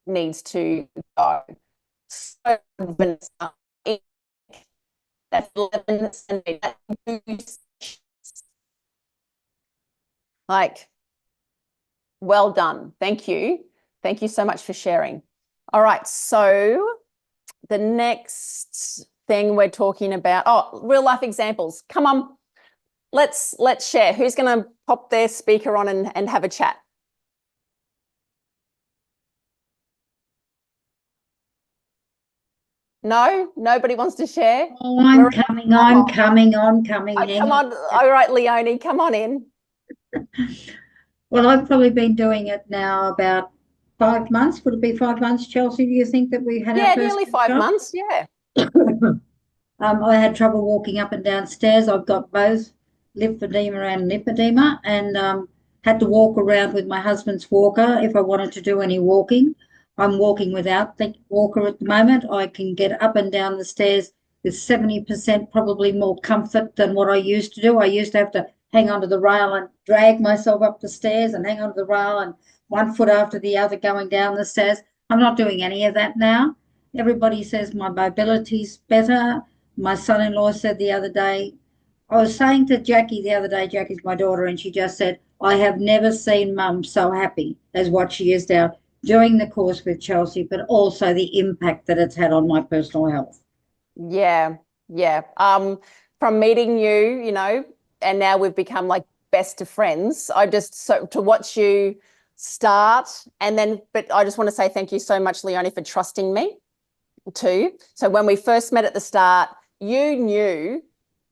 needs to go. So, that's 11 centimeters. Like, well done. Thank you. Thank you so much for sharing. All right. So the next thing we're talking about, real life examples. Come on, let's share. Who's going to pop their speaker on and have a chat? No, nobody wants to share. Oh, I'm coming. Come Hang on. All right, Leonie, come on in. Well, I've probably been doing it now about 5 months. Would it be 5 months, Chelsea? Do you think that we had our Yeah, first nearly 5 job? months. Yeah. I had trouble walking up and down stairs. I've got both lymphedema and lipedema, and had to walk around with my husband's walker if I wanted to do any walking. I'm walking without the walker at the moment. I can get up and down the stairs with 70% probably more comfort than what I used to do. I used to have to hang onto the rail and drag myself up the stairs and hang onto the rail and one foot after the other going down the stairs. I'm not doing any of that now. Everybody says my mobility's better. My son-in-law said the other day, I was saying to Jackie the other day, Jackie's my daughter, and she just said, I have never seen Mum so happy as what she is now doing the course with Chelsea, but also the impact that it's had on my personal health. Yeah. Yeah. From meeting you, and now we've become like best of friends. So to watch you start but I just want to say thank you so much, Leonie, for trusting me too. So when we first met at the start, you knew,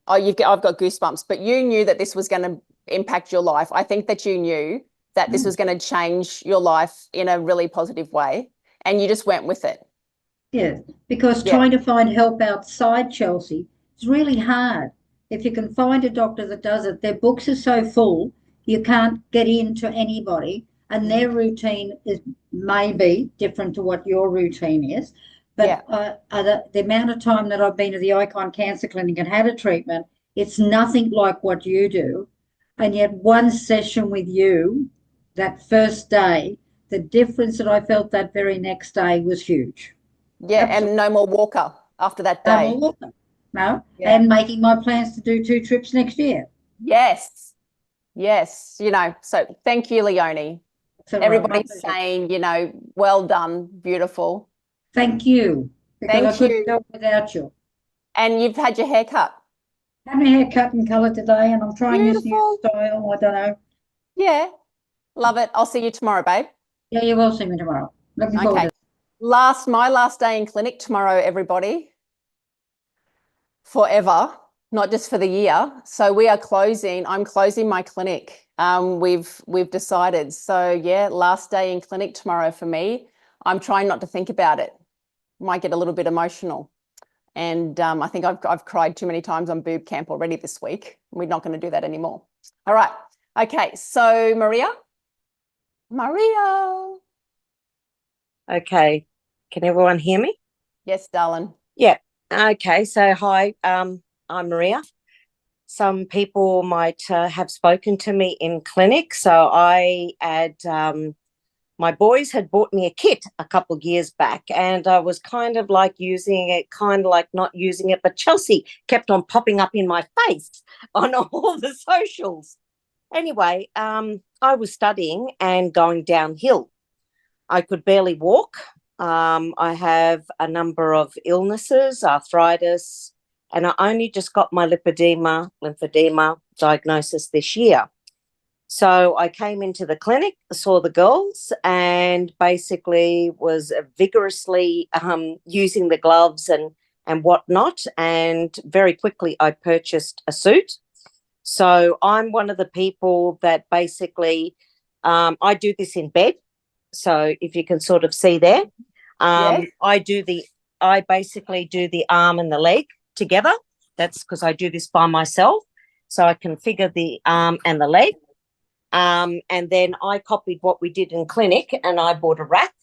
I've got goosebumps, but you knew that this was going to impact your life. I think that you knew that this was going to change your life in a really positive way, and you just went with it. Yeah, because trying to find help outside Chelsea is really hard. If you can find a doctor that does it, their books are so full, you can't get into anybody, and their routine is maybe different to what your routine is. But the amount of time that I've been to the Icon Cancer Clinic and had a treatment, it's nothing like what you do. And yet one session with you, that first day, the difference that I felt that very next day was huge. Yeah, absolutely. And no more walker after that day. No more walker. No, and making my plans to do 2 trips next year. Yes. So thank you, Leonie. Everybody's saying, well done, beautiful. Thank you. Because I couldn't do it without you. And you've had your hair cut. Had my hair cut and colour today, and I'm trying this new style. I don't know. Yeah, love it. I'll see you tomorrow, babe. Yeah, you will see me tomorrow. Looking forward to it. My last day in clinic tomorrow, everybody. Forever, not just for the year. So we are closing. I'm closing my clinic. We've decided. So yeah, last day in clinic tomorrow for me. I'm trying not to think about it. Might get a little bit emotional. And I think I've cried too many times on boob camp already this week. We're not going to do that anymore. All right. Okay. So Maria. Okay. Can everyone hear me? Yes, darling. Yeah. Okay. So hi, I'm Maria. Some people might have spoken to me in clinic. So I had my boys had bought me a kit a couple of years back, and I was kind of like using it, kind of like not using it, but Chelsea kept on popping up in my face on all the socials. Anyway, I was studying and going downhill. I could barely walk. I have a number of illnesses, arthritis, and I only just got my lymphedema diagnosis this year. So I came into the clinic, saw the girls, and basically was vigorously using the gloves and whatnot. And very quickly I purchased a suit. So I'm one of the people that basically I do this in bed. So if you can sort of see there, I basically do the arm and the leg together. That's because I do this by myself. So I configure the arm and the leg. And then I copied what we did in clinic, and I bought a rack.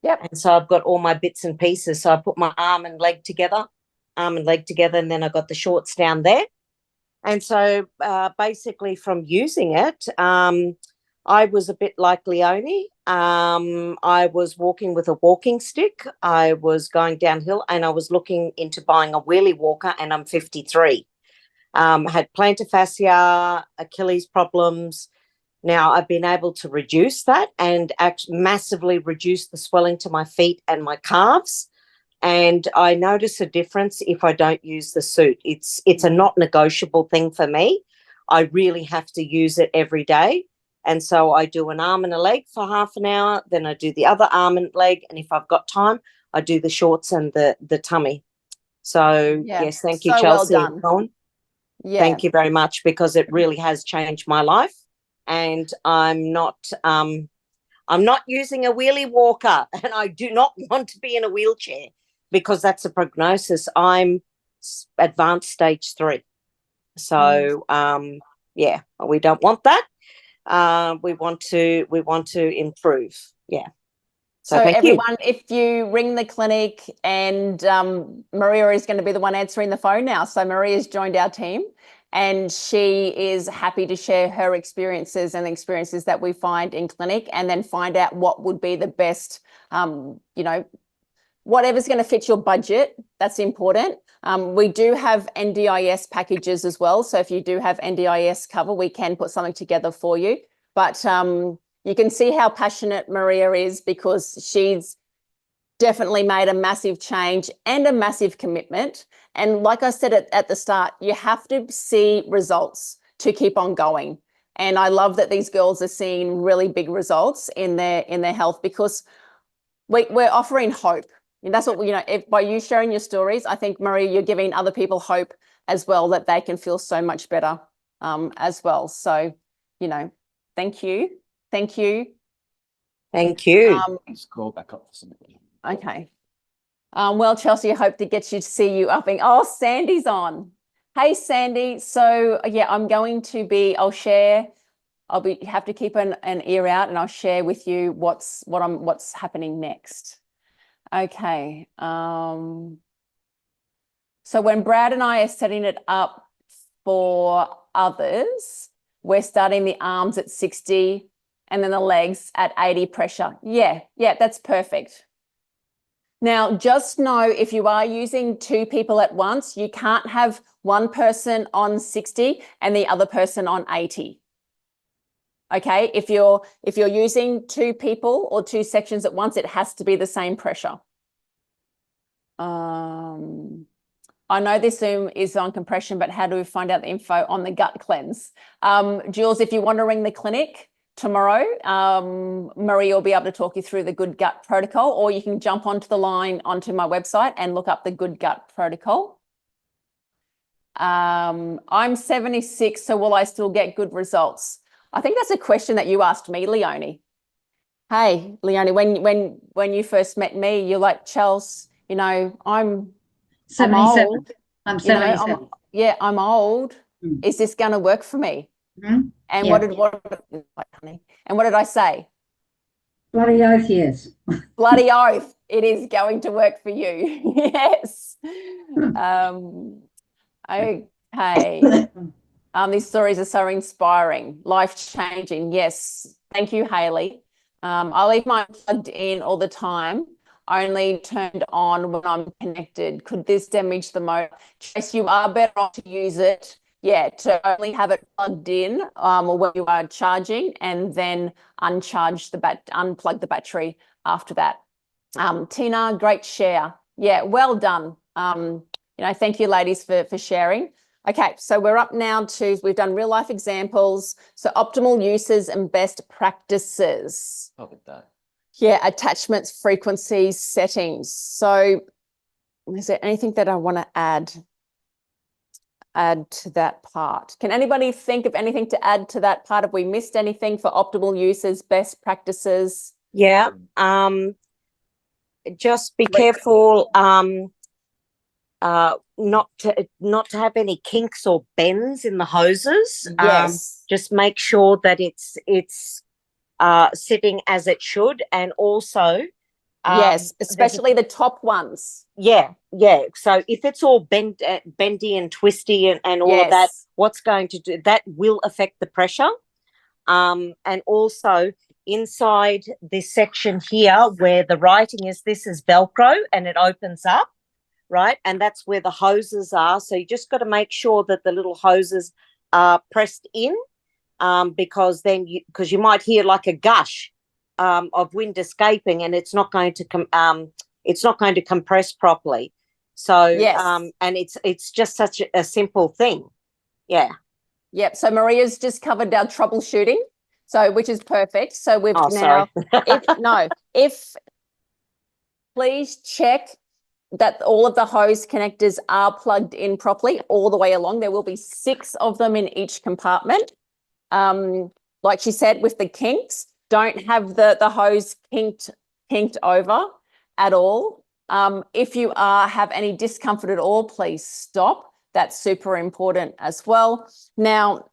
Yep. And so I've got all my bits and pieces. So I put my arm and leg together, and then I got the shorts down there. And so basically from using it, I was a bit like Leonie. I was walking with a walking stick. I was going downhill, and I was looking into buying a wheelie walker, and I'm 53. Had plantar fascia, Achilles problems. Now I've been able to reduce that and massively reduce the swelling to my feet and my calves. And I notice a difference if I don't use the suit. It's a not negotiable thing for me. I really have to use it every day. And so I do an arm and a leg for half an hour. Then I do the other arm and leg. And if I've got time, I do the shorts and the tummy. So yes, thank you, Chelsea. Well done. Yeah. Thank you very much, because it really has changed my life. And I'm not I'm not using a wheelie walker, and I do not want to be in a wheelchair because that's a prognosis. I'm advanced stage 3. So, yeah, we don't want that. We want to improve. Yeah. So thank everyone, you. if you ring the clinic, and Maria is going to be the one answering the phone now. So Maria's joined our team, and she is happy to share her experiences and the experiences that we find in clinic, and then find out what would be the best, whatever's going to fit your budget. That's important. We do have NDIS packages as well. So if you do have NDIS cover, we can put something together for you. But you can see how passionate Maria is, because she's definitely made a massive change and a massive commitment. And like I said at the start, you have to see results to keep on going. And I love that these girls are seeing really big results in their health, because we're offering hope. And that's what by you sharing your stories, I think, Maria, you're giving other people hope as well, that they can feel so much better as well. So, thank you. Thank you. Thank you. Scroll back up for something. Okay. Well, Chelsea, I hope to get you to see you upping. Oh, Sandy's on. Hey, Sandy. So yeah, I'll have to keep an ear out, and I'll share with you what's happening next. Okay. So when Brad and I are setting it up for others, we're starting the arms at 60 and then the legs at 80 pressure. Yeah, that's perfect. Now, just know, if you are using 2 people at once, you can't have one person on 60 and the other person on 80. Okay, if you're using 2 people or 2 sections at once, it has to be the same pressure. I know this Zoom is on compression, but how do we find out the info on the gut cleanse? Jules, if you want to ring the clinic tomorrow, Maria will be able to talk you through the Good Gut Protocol, or you can jump onto my website and look up the Good Gut Protocol. I'm 76, so will I still get good results? I think that's a question that you asked me, Leonie. Hey, Leonie, when you first met me, you're like, Chels, I'm 77. old. I'm 77. I'm old. Mm. Is this going to work for me? Mm-hmm. And Yeah. what did I say? Bloody oath, yes. Bloody oath, it is going to work for you. Yes. Okay. These stories are so inspiring, life-changing. Yes. Thank you, Hayley. I leave mine plugged in all the time, only turned on when I'm connected. Could this damage the motor? Trace, you are better off to use it, to only have it plugged in when you are charging, and then unplug the battery after that. Tina, great share. Yeah, well done. Thank you, ladies, for sharing. Okay, so we're up now to, we've done real life examples. So optimal uses and best practices. Look at that. Yeah, attachments, frequencies, settings. So is there anything that I want to add to that part? Can anybody think of anything to add to that part? Have we missed anything for optimal uses, best practices? Yeah. Just be careful not to have any kinks or bends in the hoses. Yes. Just make sure that it's sitting as it should, and also yes, especially the top ones. Yeah. So if it's all bendy and twisty and all of that, what's going to do that will affect the pressure. And also inside this section here where the writing is, this is Velcro and it opens up, right? And that's where the hoses are. So you just got to make sure that the little hoses are pressed in, because you might hear like a gush of wind escaping, and it's not going to compress properly. So and it's just such a simple thing. Yeah. Yep. So Maria's just covered our troubleshooting, which is perfect. So we've please check that all of the hose connectors are plugged in properly all the way along. There will be 6 of them in each compartment. Like she said, with the kinks, Don't have the hose kinked over at all. If you have any discomfort at all, please stop. That's super important as well. Now,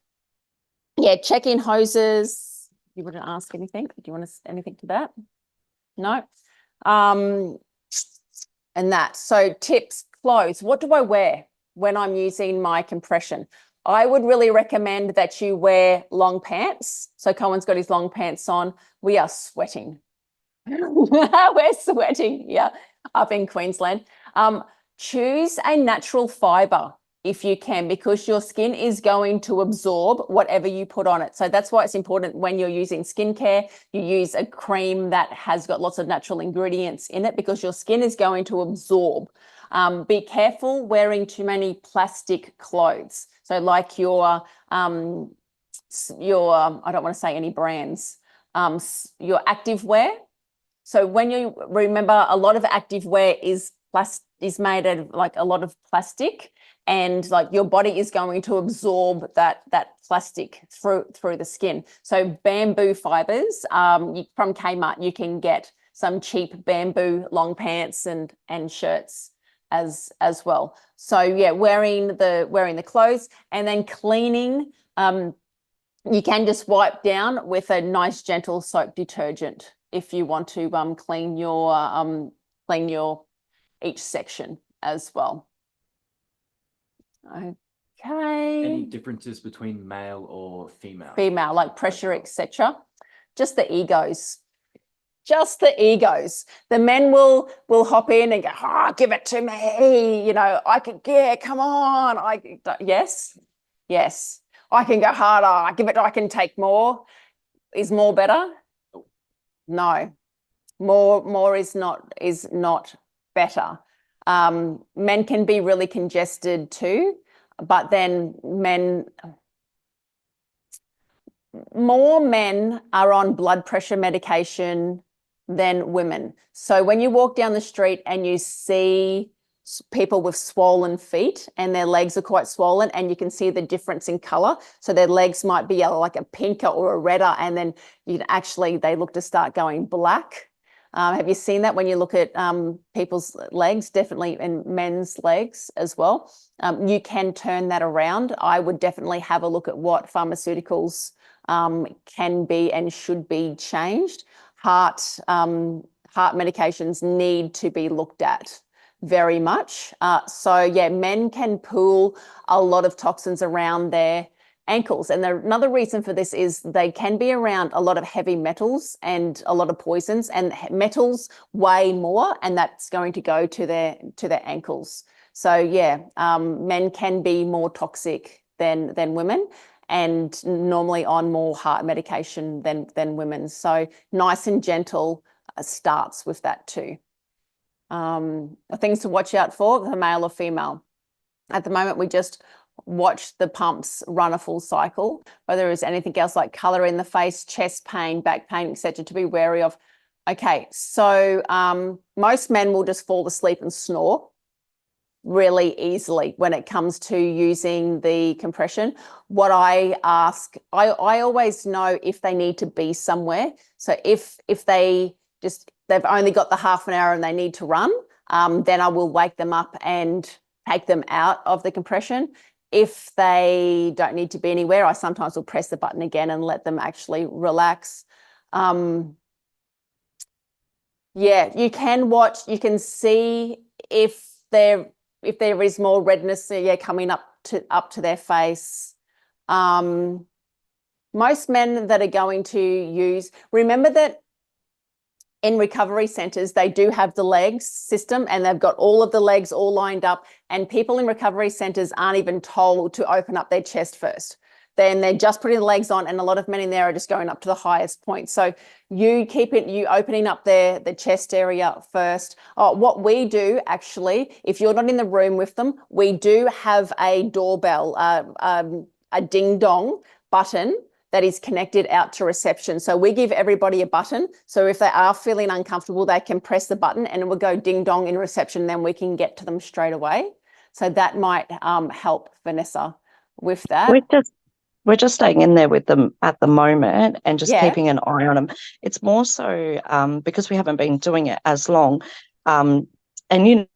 yeah, check in hoses. You wouldn't ask anything? Do you want to anything to that? No. And that. So tips, clothes. What do I wear when I'm using my compression? I would really recommend that you wear long pants. So Cohen's got his long pants on. We are sweating. We're sweating, yeah, up in Queensland. Choose a natural fiber if you can, because your skin is going to absorb whatever you put on it. So that's why it's important when you're using skincare, you use a cream that has got lots of natural ingredients in it, because your skin is going to absorb. Be careful wearing too many plastic clothes. So like your I don't want to say any brands, your active wear. So when you remember, a lot of active wear is made out of like a lot of plastic, and like your body is going to absorb that plastic through the skin. So bamboo fibers, from Kmart, you can get some cheap bamboo long pants and shirts as well. So yeah, wearing the clothes, and then cleaning. You can just wipe down with a nice gentle soap detergent if you want to clean your each section as well. Okay. Any differences between male or female? Female, like pressure, etc. Just the egos. Just the egos. The men will hop in and go, oh, give it to me. You know, I can, yeah, come on. Yes. I can go harder. Give it, I can take more. Is more better? No. More is not better. Men can be really congested too, but then more men are on blood pressure medication than women. So when you walk down the street and you see people with swollen feet and their legs are quite swollen, and you can see the difference in color. So their legs might be like a pinker or a redder, and then they look to start going black. Have you seen that when you look at people's legs? Definitely in men's legs as well. You can turn that around. I would definitely have a look at what pharmaceuticals can be and should be changed. Heart medications need to be looked at very much. So yeah, men can pool a lot of toxins around their ankles. And another reason for this is they can be around a lot of heavy metals and a lot of poisons, and metals weigh more, and that's going to go to their ankles. So yeah, men can be more toxic than women, and normally on more heart medication than women. So nice and gentle starts with that too. Things to watch out for, the male or female. At the moment, we just watch the pumps run a full cycle. Whether there is anything else like color in the face, chest pain, back pain, etc., to be wary of. Okay, so most men will just fall asleep and snore really easily when it comes to using the compression. What I ask, I always know if they need to be somewhere. So if they've only got the half an hour and they need to run, then I will wake them up and take them out of the compression. If they don't need to be anywhere, I sometimes will press the button again and let them actually relax. Yeah, you can watch, you can see if there is more redness, coming up to their face. Most men that are going to use, remember that in recovery centres, they do have the legs system, and they've got all of the legs all lined up, and people in recovery centres aren't even told to open up their chest first. Then they're just putting the legs on, and a lot of men in there are just going up to the highest point. So you opening up the chest area first. What we do actually, if you're not in the room with them, we do have a doorbell, a ding dong button that is connected out to reception. So we give everybody a button. So if they are feeling uncomfortable, they can press the button and it will go ding dong in reception. Then we can get to them straight away. So that might help Vanessa with that. we're just staying in there with them at the moment and just Yeah. keeping an eye on them. It's more so because we haven't been doing it as long. And you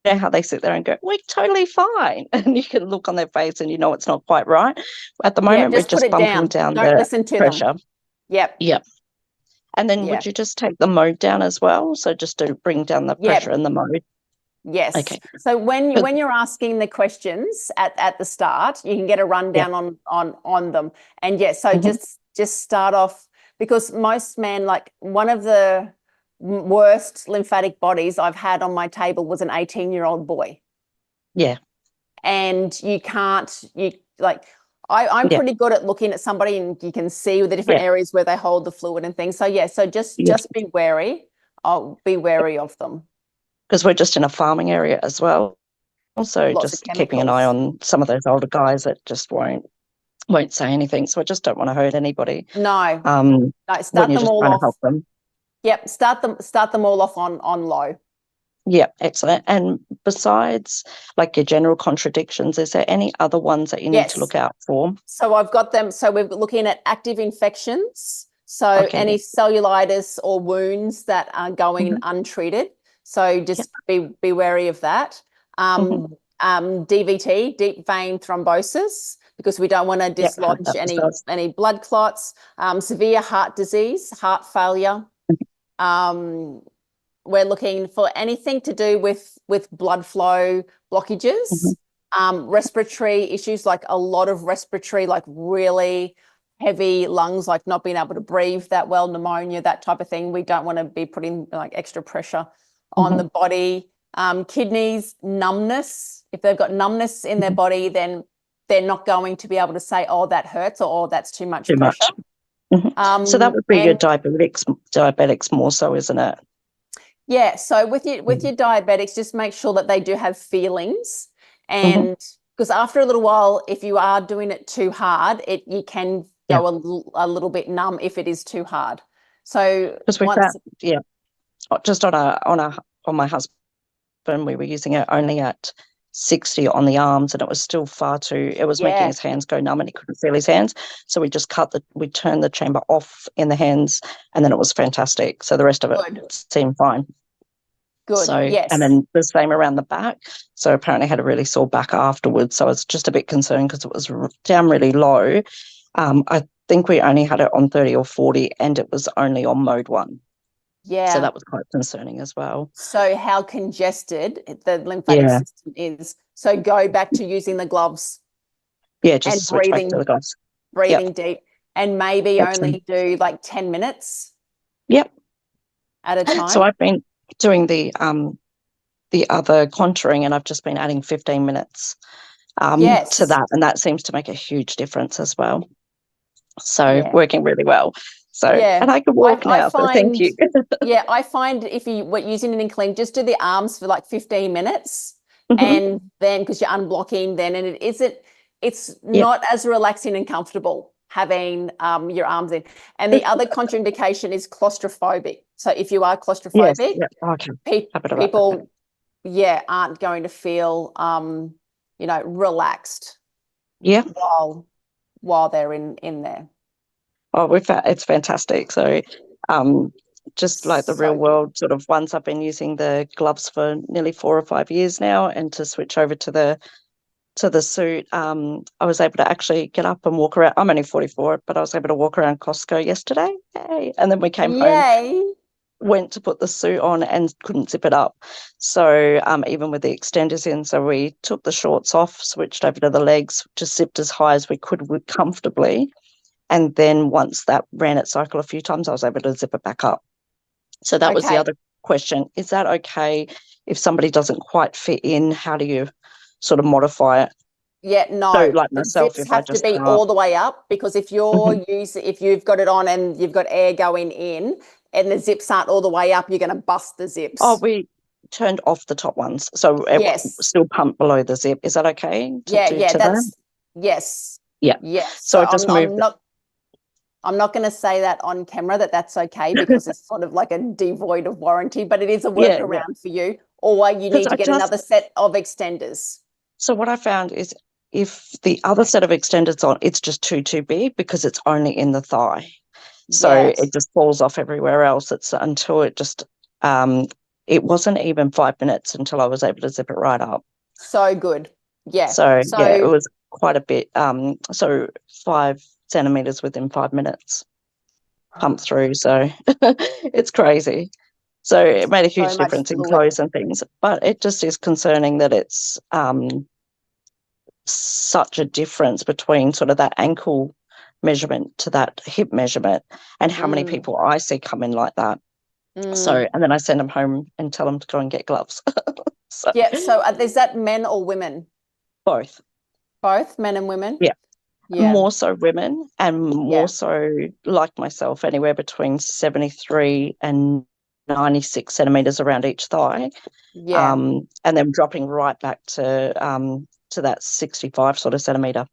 know how they sit there and go, we're totally fine. And you can look on their face and you know it's not quite right. At the moment, we're just put just it bumping down. down Don't the listen to them. pressure. Yep. Yep. And then Yeah. would you just take the mode down as well? So just to bring down the Yep. pressure and the mode. Yes. Okay. So when you're asking the questions at the start, you can get a rundown on them. And yes, so just start off, because most men, like, one of the worst lymphatic bodies I've had on my table was an 18-year-old boy. Yeah. And I'm pretty good at looking at somebody, and you can see the different areas where they hold the fluid and things. So so just be wary. I'll be wary of them. Because we're just in a farming area as well. Also, Lots just of keeping an eye chemicals. on some of those older guys that just won't say anything. So I just don't want to hurt anybody. No. When Start you're them just all trying to off. help them. Yep. Start them all off on low. Yeah, excellent. And besides, like, your general contradictions, is there any other ones that you need to look out for? So I've got them. So we're looking at active infections. So any cellulitis or wounds that are going untreated. So just be wary of that. DVT, deep vein thrombosis, because we don't want to dislodge any blood clots. Severe heart disease, heart failure. We're looking for anything to do with blood flow blockages, respiratory issues, like a lot of respiratory, like really heavy lungs, like not being able to breathe that well, pneumonia, that type of thing. We don't want to be putting like extra pressure on the body. Kidneys, numbness. If they've got numbness in their body, then they're not going to be able to say, oh, that hurts, or oh, that's too much pressure. So that would be your diabetics more so, isn't it? Yeah. So with your diabetics, just make sure that they do have feelings, and because after a little while, if you are doing it too hard, you can go a little bit numb if it is too hard. So just on my husband, we were using it only at 60 on the arms, and it was still far too, it was making his hands go numb and he couldn't feel his hands. So we just turned the chamber off in the hands, and then it was fantastic. So the rest of it seemed fine. Good. So, yes. And then the same around the back. So apparently had a really sore back afterwards. So I was just a bit concerned because it was down really low. I think we only had it on 30 or 40, and it was only on mode 1. Yeah. So that was quite concerning as well. So how congested the lymphatic system is. So go back to using the gloves. Yeah, just switch back to the gloves. Breathing deep, and maybe only do like 10 minutes. Yep. At a time. So I've been doing the other contouring, and I've just been adding 15 minutes to that, and that seems to make a huge difference as well. So working really well. So and I can walk now. So thank you. I find if you're using an incline, just do the arms for like 15 minutes, and then because you're unblocking, and it's not as relaxing and comfortable having your arms in. And the other contraindication is claustrophobic. So if you are claustrophobic, people aren't going to feel relaxed while they're in there. Oh, it's fantastic. So just like the real world sort of ones, I've been using the gloves for nearly 4 or 5 years now, and to switch over to the suit, I was able to actually get up and walk around. I'm only 44, but I was able to walk around Costco yesterday. Yay. And then we came home, went to put the suit on and couldn't zip it up. So even with the extenders in, so we took the shorts off, switched over to the legs, just zipped as high as we could comfortably. And then once that ran its cycle a few times, I was able to zip it back up. So that was the other question. Is that okay if somebody doesn't quite fit in? How do you sort of modify it? Yeah, no. So like myself, zips have to be all the way up, because if if you've got it on and you've got air going in and the zips aren't all the way up, you're going to bust the zips. Oh, we turned off the top ones, so it still pumped below the zip. Is that okay? Yes. Yeah. Yes. So I just moved. I'm not going to say that on camera that's okay, because it's sort of like a devoid of warranty, but it is a workaround for you. Or you need to get another set of extenders. So what I found is if the other set of extenders on, it's just too big because it's only in the thigh. So Yes. it just falls off everywhere else. It's until it just, it wasn't even 5 minutes until I was able to zip it right up. So good. Yeah. So yeah, it So was quite a bit. So 5 centimeters within 5 minutes pumped through. So it's crazy. So it made a huge so much difference in fluid. clothes and things, but it just is concerning that it's such a difference between sort of that ankle measurement to that hip measurement, and how many people I see come in like that. So, and then I send them home and tell them to go and get gloves. So, yeah. So is that men or women? both. Both men and women? Yeah. Yeah. More so women, and more Yeah. so like myself, anywhere between 73 and 96 centimeters around each thigh. Yeah. And then dropping right back to that 65 sort of centimeter.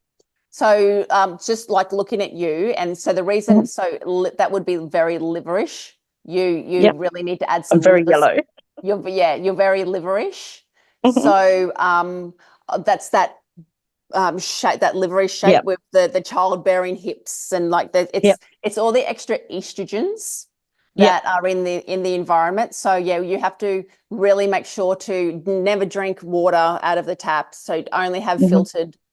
So just like looking at you, and so the reason, so that would be very liverish. You Yep. really need to add some I'm very liver. yellow. You're very liverish. Mhm. So that's that shape, that livery shape Yep. with the childbearing hips, and like it's all the extra estrogens that are in the environment. So yeah, you have to really make sure to never drink water out of the tap. So only have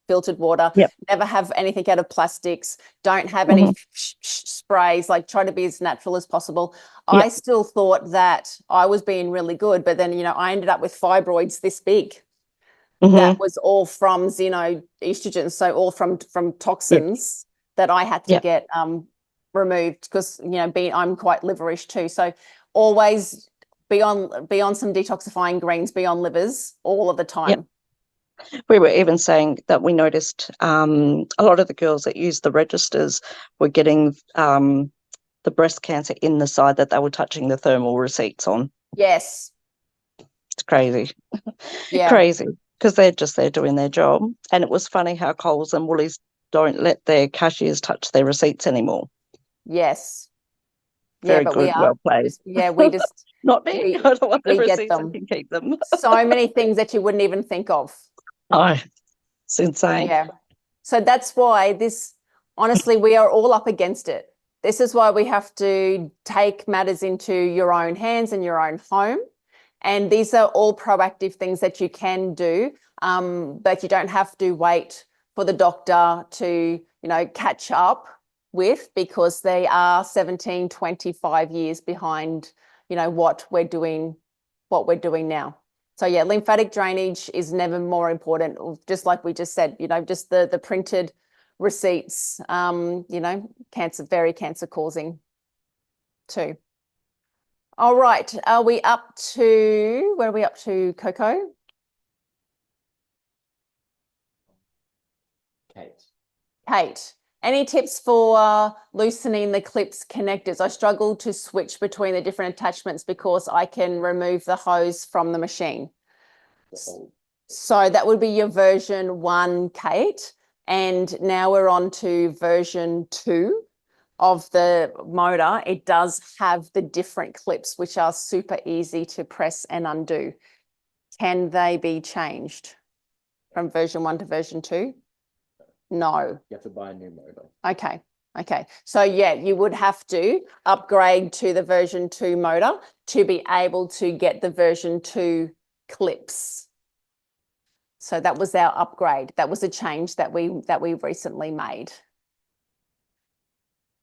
filtered water. Yep. Never have anything out of plastics. Don't have any sprays. Like, try to be as natural as possible. I still thought that I was being really good, but then, you know, I ended up with fibroids this big. That was all from xenoestrogens, so all from toxins that I had to get removed, because, you know, I'm quite liverish too. So always be on some detoxifying greens, be on livers all of the time. We were even saying that we noticed a lot of the girls that used the registers were getting the breast cancer in the side that they were touching the thermal receipts on. Yes. It's crazy. Yeah. Crazy, because they're just there doing their job. And it was funny how Coles and Woolies don't let their cashiers touch their receipts anymore. Yes. Very but good, well played. We just Not me. I don't want the we get receipts. I them. can keep them. So many things that you wouldn't even think of. Oh, it's insane. Yeah. So that's why honestly, we are all up against it. This is why we have to take matters into your own hands and your own home. And these are all proactive things that you can do, but you don't have to wait for the doctor to, you know, catch up with, because they are 17, 25 years behind, you know, what we're doing now. So yeah, lymphatic drainage is never more important. Just like we just said, you know, just the printed receipts, you know, very cancer causing too. All right, where are we up to, Coco? Kate, any tips for loosening the clips connectors? I struggle to switch between the different attachments because I can remove the hose from the machine. So that would be your version 1, Kate. And now we're on to version 2 of the motor. It does have the different clips, which are super easy to press and undo. Can they be changed from version 1 to version 2? No. You have to buy a new motor. Okay. So yeah, you would have to upgrade to the version 2 motor to be able to get the version 2 clips. So that was our upgrade. That was a change that we recently made.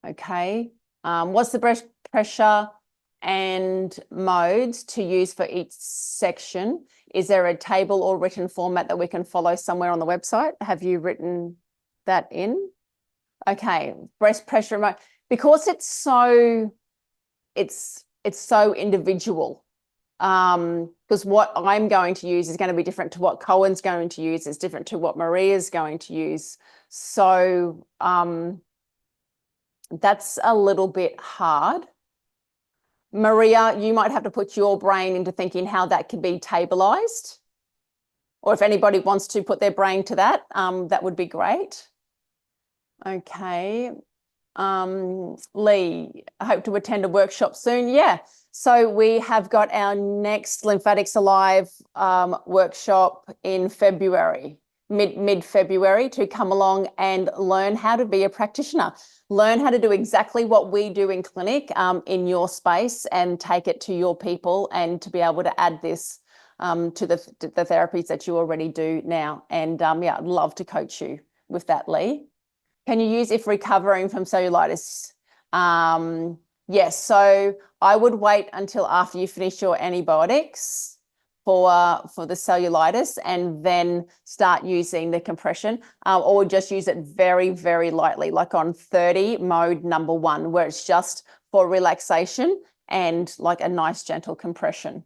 Okay. What's the breast pressure and modes to use for each section? Is there a table or written format that we can follow somewhere on the website? Have you written that in? Okay, breast pressure mode, because it's so individual. Because what I'm going to use is going to be different to what Cohen's going to use. It's different to what Maria's going to use. So that's a little bit hard. Maria, you might have to put your brain into thinking how that can be tableized. Or if anybody wants to put their brain to that, that would be great. Okay. Lee, I hope to attend a workshop soon. Yeah. So we have got our next Lymphatics Alive workshop in February. mid-February to come along and learn how to be a practitioner, learn how to do exactly what we do in clinic in your space and take it to your people, and to be able to add this to the therapies that you already do now. And yeah, I'd love to coach you with that, Lee. Can you use if recovering from cellulitis? Yes, so I would wait until after you finish your antibiotics for the cellulitis, and then start using the compression, or just use it very, very lightly, like on 30 mode number 1, where it's just for relaxation and like a nice gentle compression.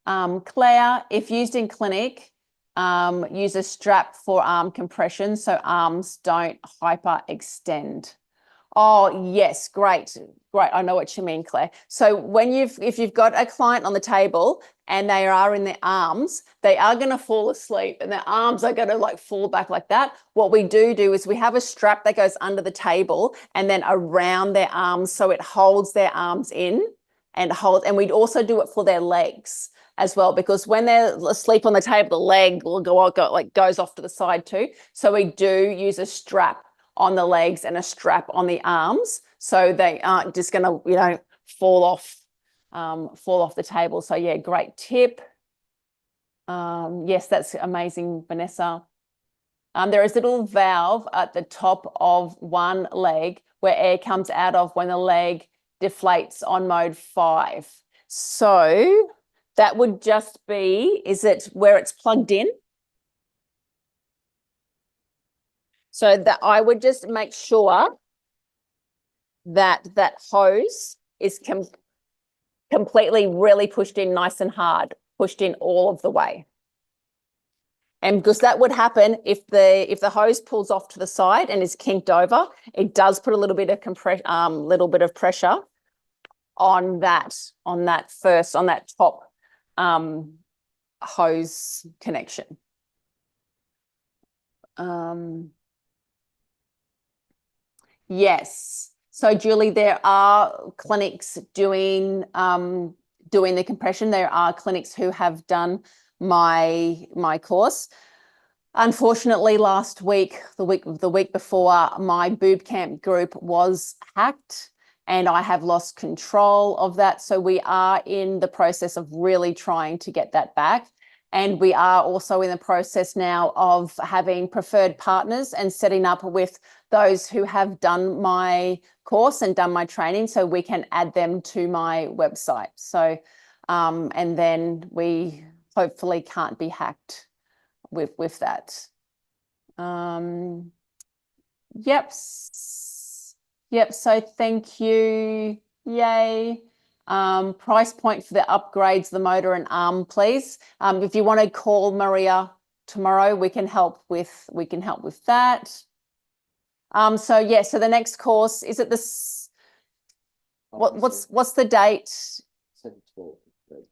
Claire, if used in clinic, use a strap for arm compression so arms don't hyperextend. Oh, yes, great. I know what you mean, Claire. So when if you've got a client on the table and they are in their arms, they are going to fall asleep and their arms are going to like fall back like that. What we do is we have a strap that goes under the table and then around their arms, so it holds their arms in and we'd also do it for their legs as well, because when they're asleep on the table, the leg will goes off to the side too. So we do use a strap on the legs and a strap on the arms, so they aren't just going to, fall off the table. So yeah, great tip. Yes, that's amazing, Vanessa. There is a little valve at the top of one leg where air comes out of when the leg deflates on mode 5. So that would just be, is it where it's plugged in? So that I would just make sure that that hose is completely really pushed in nice and hard, pushed in all of the way. And because that would happen if the hose pulls off to the side and is kinked over, it does put a little bit of pressure on that top hose connection. Yes. So Julie, there are clinics doing the compression. There are clinics who have done my course. Unfortunately, last week, the week before, my boob camp group was hacked and I have lost control of that. So we are in the process of really trying to get that back. And we are also in the process now of having preferred partners and setting up with those who have done my course and done my training, so we can add them to my website. So, and then we hopefully can't be hacked with that. Yep. So thank you. Yay. Price point for the upgrades, the motor and arm, please. If you want to call Maria tomorrow, we can help with that. So yeah, so the next course, is it this, what's the date?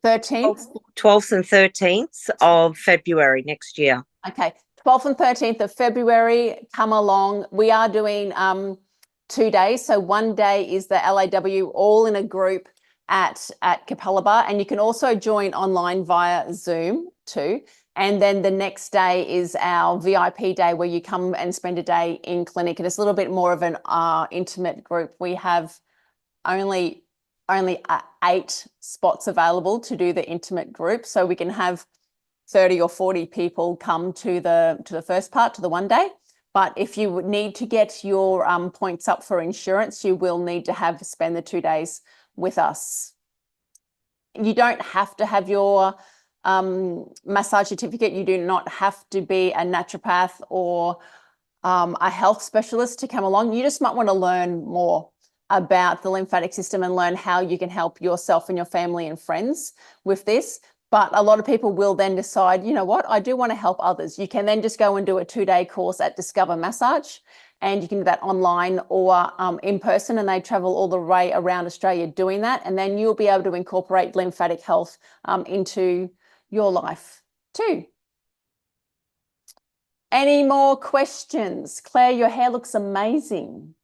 13th? 12th and 13th of February next year. Okay, 12th and 13th of February, come along. We are doing 2 days. So one day is the LAW, all in a group at Capalaba, and you can also join online via Zoom too. And then the next day is our VIP day, where you come and spend a day in clinic, and it's a little bit more of an intimate group. We have only 8 spots available to do the intimate group, so we can have 30 or 40 people come to the first part, to the one day. But if you would need to get your points up for insurance, you will need to spend the 2 days with us. You don't have to have your massage certificate. You do not have to be a naturopath or a health specialist to come along. You just might want to learn more about the lymphatic system and learn how you can help yourself and your family and friends with this. But a lot of people will then decide, you know what, I do want to help others. You can then just go and do a 2-day course at Discover Massage, and you can do that online or in person, and they travel all the way around Australia doing that. And then you'll be able to incorporate lymphatic health into your life too. Any more questions? Claire, your hair looks amazing.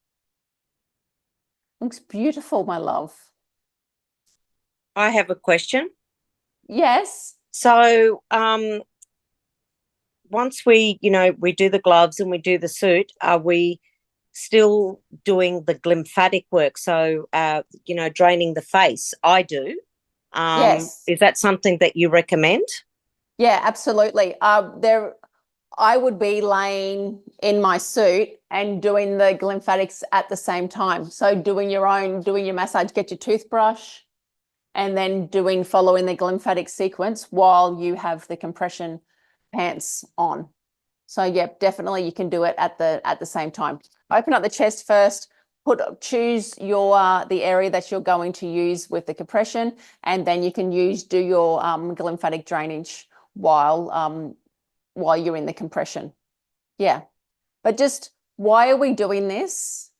Looks beautiful, my love. I have a question. Yes. So once we, we do the gloves and we do the suit, are we still doing the lymphatic work? So, draining the face. I do. Yes. Is that something that you recommend? Yeah, absolutely. I would be laying in my suit and doing the lymphatics at the same time. So doing your massage, get your toothbrush, and then following the lymphatic sequence while you have the compression pants on. So yeah, definitely you can do it at the same time. Open up the chest first, choose the area that you're going to use with the compression, and then you can do your lymphatic drainage while you're in the compression. Yeah. But just why are we doing this?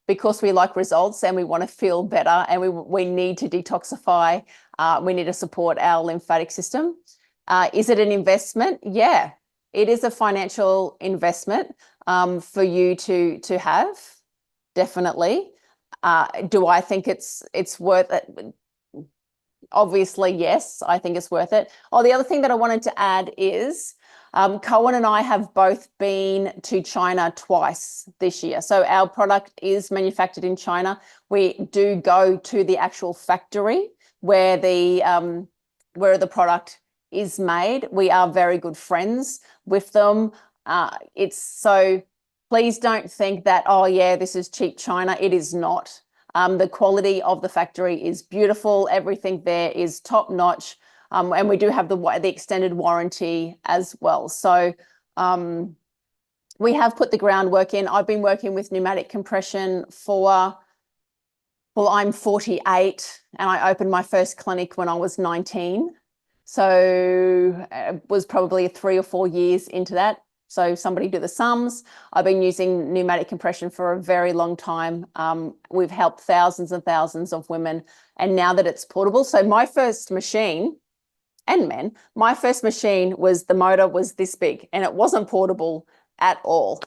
Because we like results and we want to feel better, and we need to detoxify. We need to support our lymphatic system. Is it an investment? Yeah, it is a financial investment for you to have, definitely. Do I think it's worth it? Obviously, yes, I think it's worth it. Oh, the other thing that I wanted to add is Cohen and I have both been to China twice this year. So our product is manufactured in China. We do go to the actual factory where the product is made. We are very good friends with them. So please don't think that, oh yeah, this is cheap China. It is not. The quality of the factory is beautiful. Everything there is top notch. And we do have the extended warranty as well. So we have put the groundwork in. I've been working with pneumatic compression I'm 48 and I opened my first clinic when I was 19. So it was probably 3 or 4 years into that. So somebody do the sums. I've been using pneumatic compression for a very long time. We've helped thousands and thousands of women. And now that it's portable, so my first machine, and men, my first machine the motor was this big and it wasn't portable at all.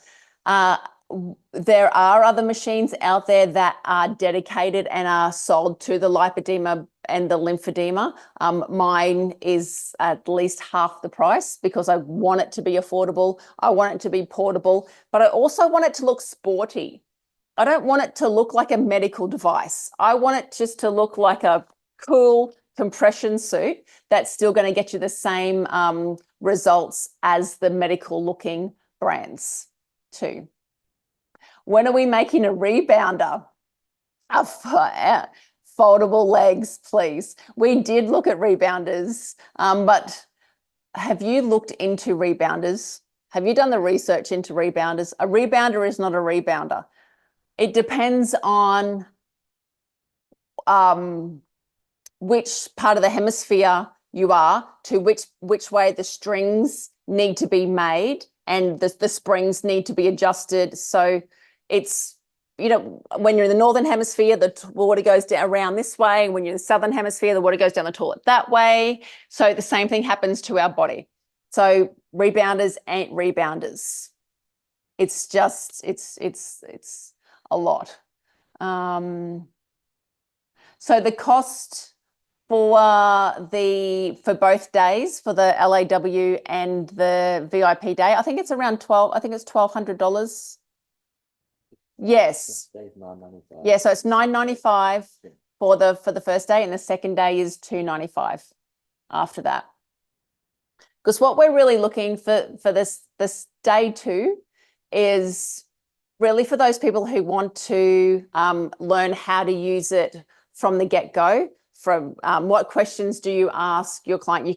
There are other machines out there that are dedicated and are sold to the lipedema and the lymphedema. Mine is at least half the price because I want it to be affordable. I want it to be portable, but I also want it to look sporty. I don't want it to look like a medical device. I want it just to look like a cool compression suit that's still going to get you the same results as the medical looking brands too. When are we making a rebounder? Foldable legs, please. We did look at rebounders, but have you looked into rebounders? Have you done the research into rebounders? A rebounder is not a rebounder. It depends on which part of the hemisphere you are, to which way the strings need to be made and the springs need to be adjusted. So it's, when you're in the northern hemisphere, the water goes down around this way. When you're in the southern hemisphere, the water goes down the toilet that way. So the same thing happens to our body. So rebounders ain't rebounders. It's just, it's a lot. So the cost for both days, for the LAW and the VIP day, I think it's around $1,200. Yes. Yeah, so it's $9.95 for the first day, and the second day is $295 after that. Because what we're really looking for this day 2 is really for those people who want to learn how to use it from the get-go. From what questions do you ask your client? You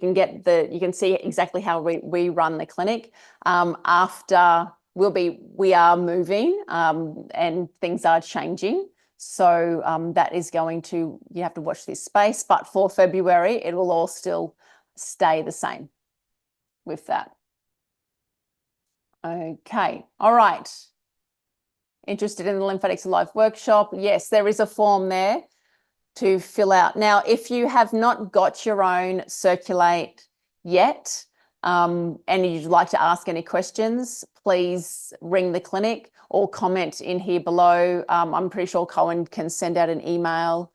can see exactly how we run the clinic. After we are moving and things are changing. So that is you have to watch this space, but for February, it will all still stay the same with that. Okay, all right. Interested in the Lymphatics Alive workshop? Yes, there is a form there to fill out. Now, if you have not got your own Circulate yet, and you'd like to ask any questions, please ring the clinic or comment in here below. I'm pretty sure Cohen can send out an email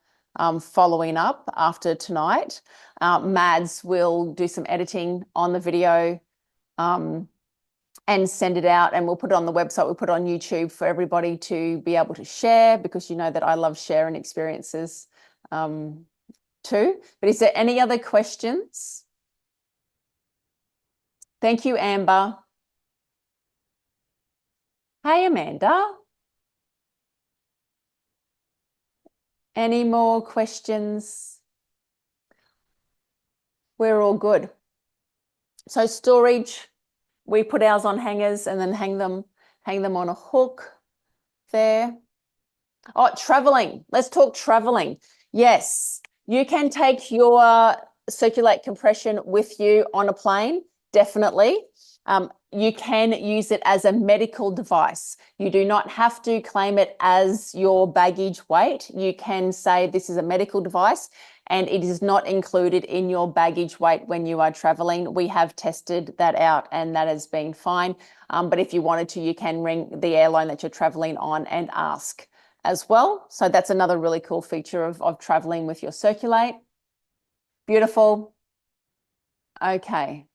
following up after tonight. Mads will do some editing on the video and send it out, and we'll put it on the website, we'll put it on YouTube for everybody to be able to share, because you know that I love sharing experiences too. But is there any other questions? Thank you, Amber. Hey, Amanda. Any more questions? We're all good. So storage, we put ours on hangers and then hang them on a hook there. Oh, traveling. Let's talk traveling. Yes, you can take your Circulate compression with you on a plane, definitely. You can use it as a medical device. You do not have to claim it as your baggage weight. You can say this is a medical device and it is not included in your baggage weight when you are traveling. We have tested that out and that has been fine. But if you wanted to, you can ring the airline that you're traveling on and ask as well. So that's another really cool feature of traveling with your Circulate. Beautiful. Okay.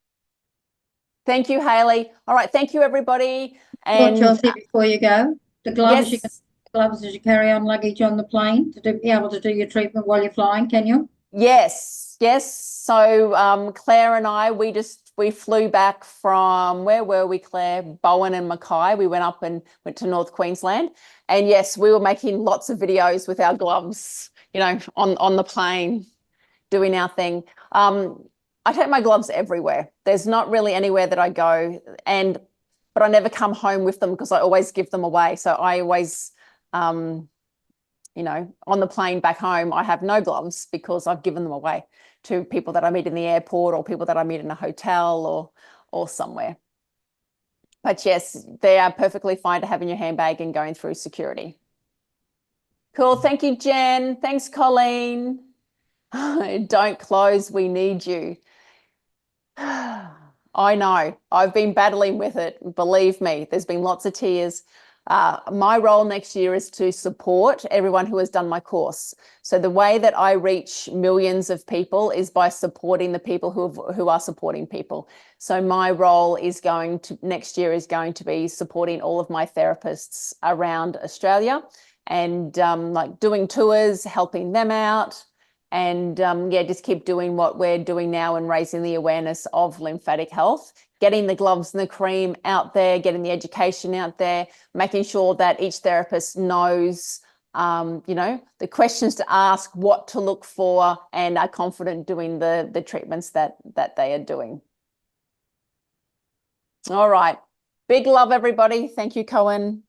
Thank you, Hayley. All right, thank you, everybody. Well, And Chelsea, before you go, the gloves, you can yes, gloves as you carry on luggage on the plane to be able to do your treatment while you're flying, can you? yes. So Claire and I, we flew back from, where were we, Claire? Bowen and Mackay. We went up and went to North Queensland. And yes, we were making lots of videos with our gloves, you know, on the plane, doing our thing. I take my gloves everywhere. There's not really anywhere that I go, but I never come home with them because I always give them away. So I always, you know, on the plane back home, I have no gloves because I've given them away to people that I meet in the airport or people that I meet in a hotel or somewhere. But yes, they are perfectly fine to have in your handbag and going through security. Cool. Thank you, Jen. Thanks, Colleen. Don't close. We need you. I know. I've been battling with it. Believe me, there's been lots of tears. My role next year is to support everyone who has done my course. So the way that I reach millions of people is by supporting the people who are supporting people. So my role is next year is going to be supporting all of my therapists around Australia and like doing tours, helping them out. And yeah, just keep doing what we're doing now and raising the awareness of lymphatic health, getting the gloves and the cream out there, getting the education out there, making sure that each therapist knows, you know, the questions to ask, what to look for, and are confident doing the treatments that they are doing. All right. Big love, everybody. Thank you, Cohen.